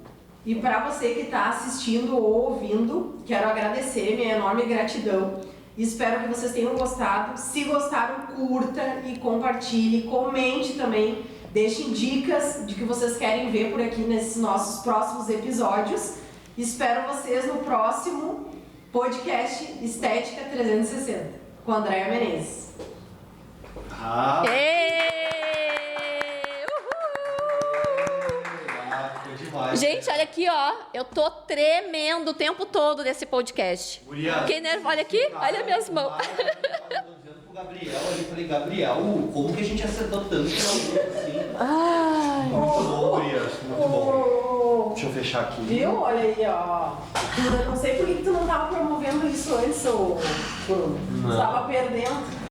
Speaker 1: E para você que está assistindo ou ouvindo, quero agradecer, minha enorme gratidão. Espero que vocês tenham gostado. Se gostaram, curta e compartilhe, comente também. Deixem dicas de que vocês querem ver por aqui nesses nossos próximos episódios. Espero vocês no próximo podcast Estética 360 com Andréia Menezes.
Speaker 2: Gente, olha aqui, ó. Eu tô tremendo o tempo todo nesse podcast. Fiquei nervosa. Olha aqui, olha minhas mãos.
Speaker 3: Gabriel, eu falei, Gabriel, como que a gente acertou tanto assim?
Speaker 2: Ai.
Speaker 3: Muito bom, Gurias, muito bom. Deixa eu fechar aqui.
Speaker 1: Viu? Olha aí, ó. Eu não sei por que tu não tava promovendo isso antes, ô Bruno. Tu tava perdendo.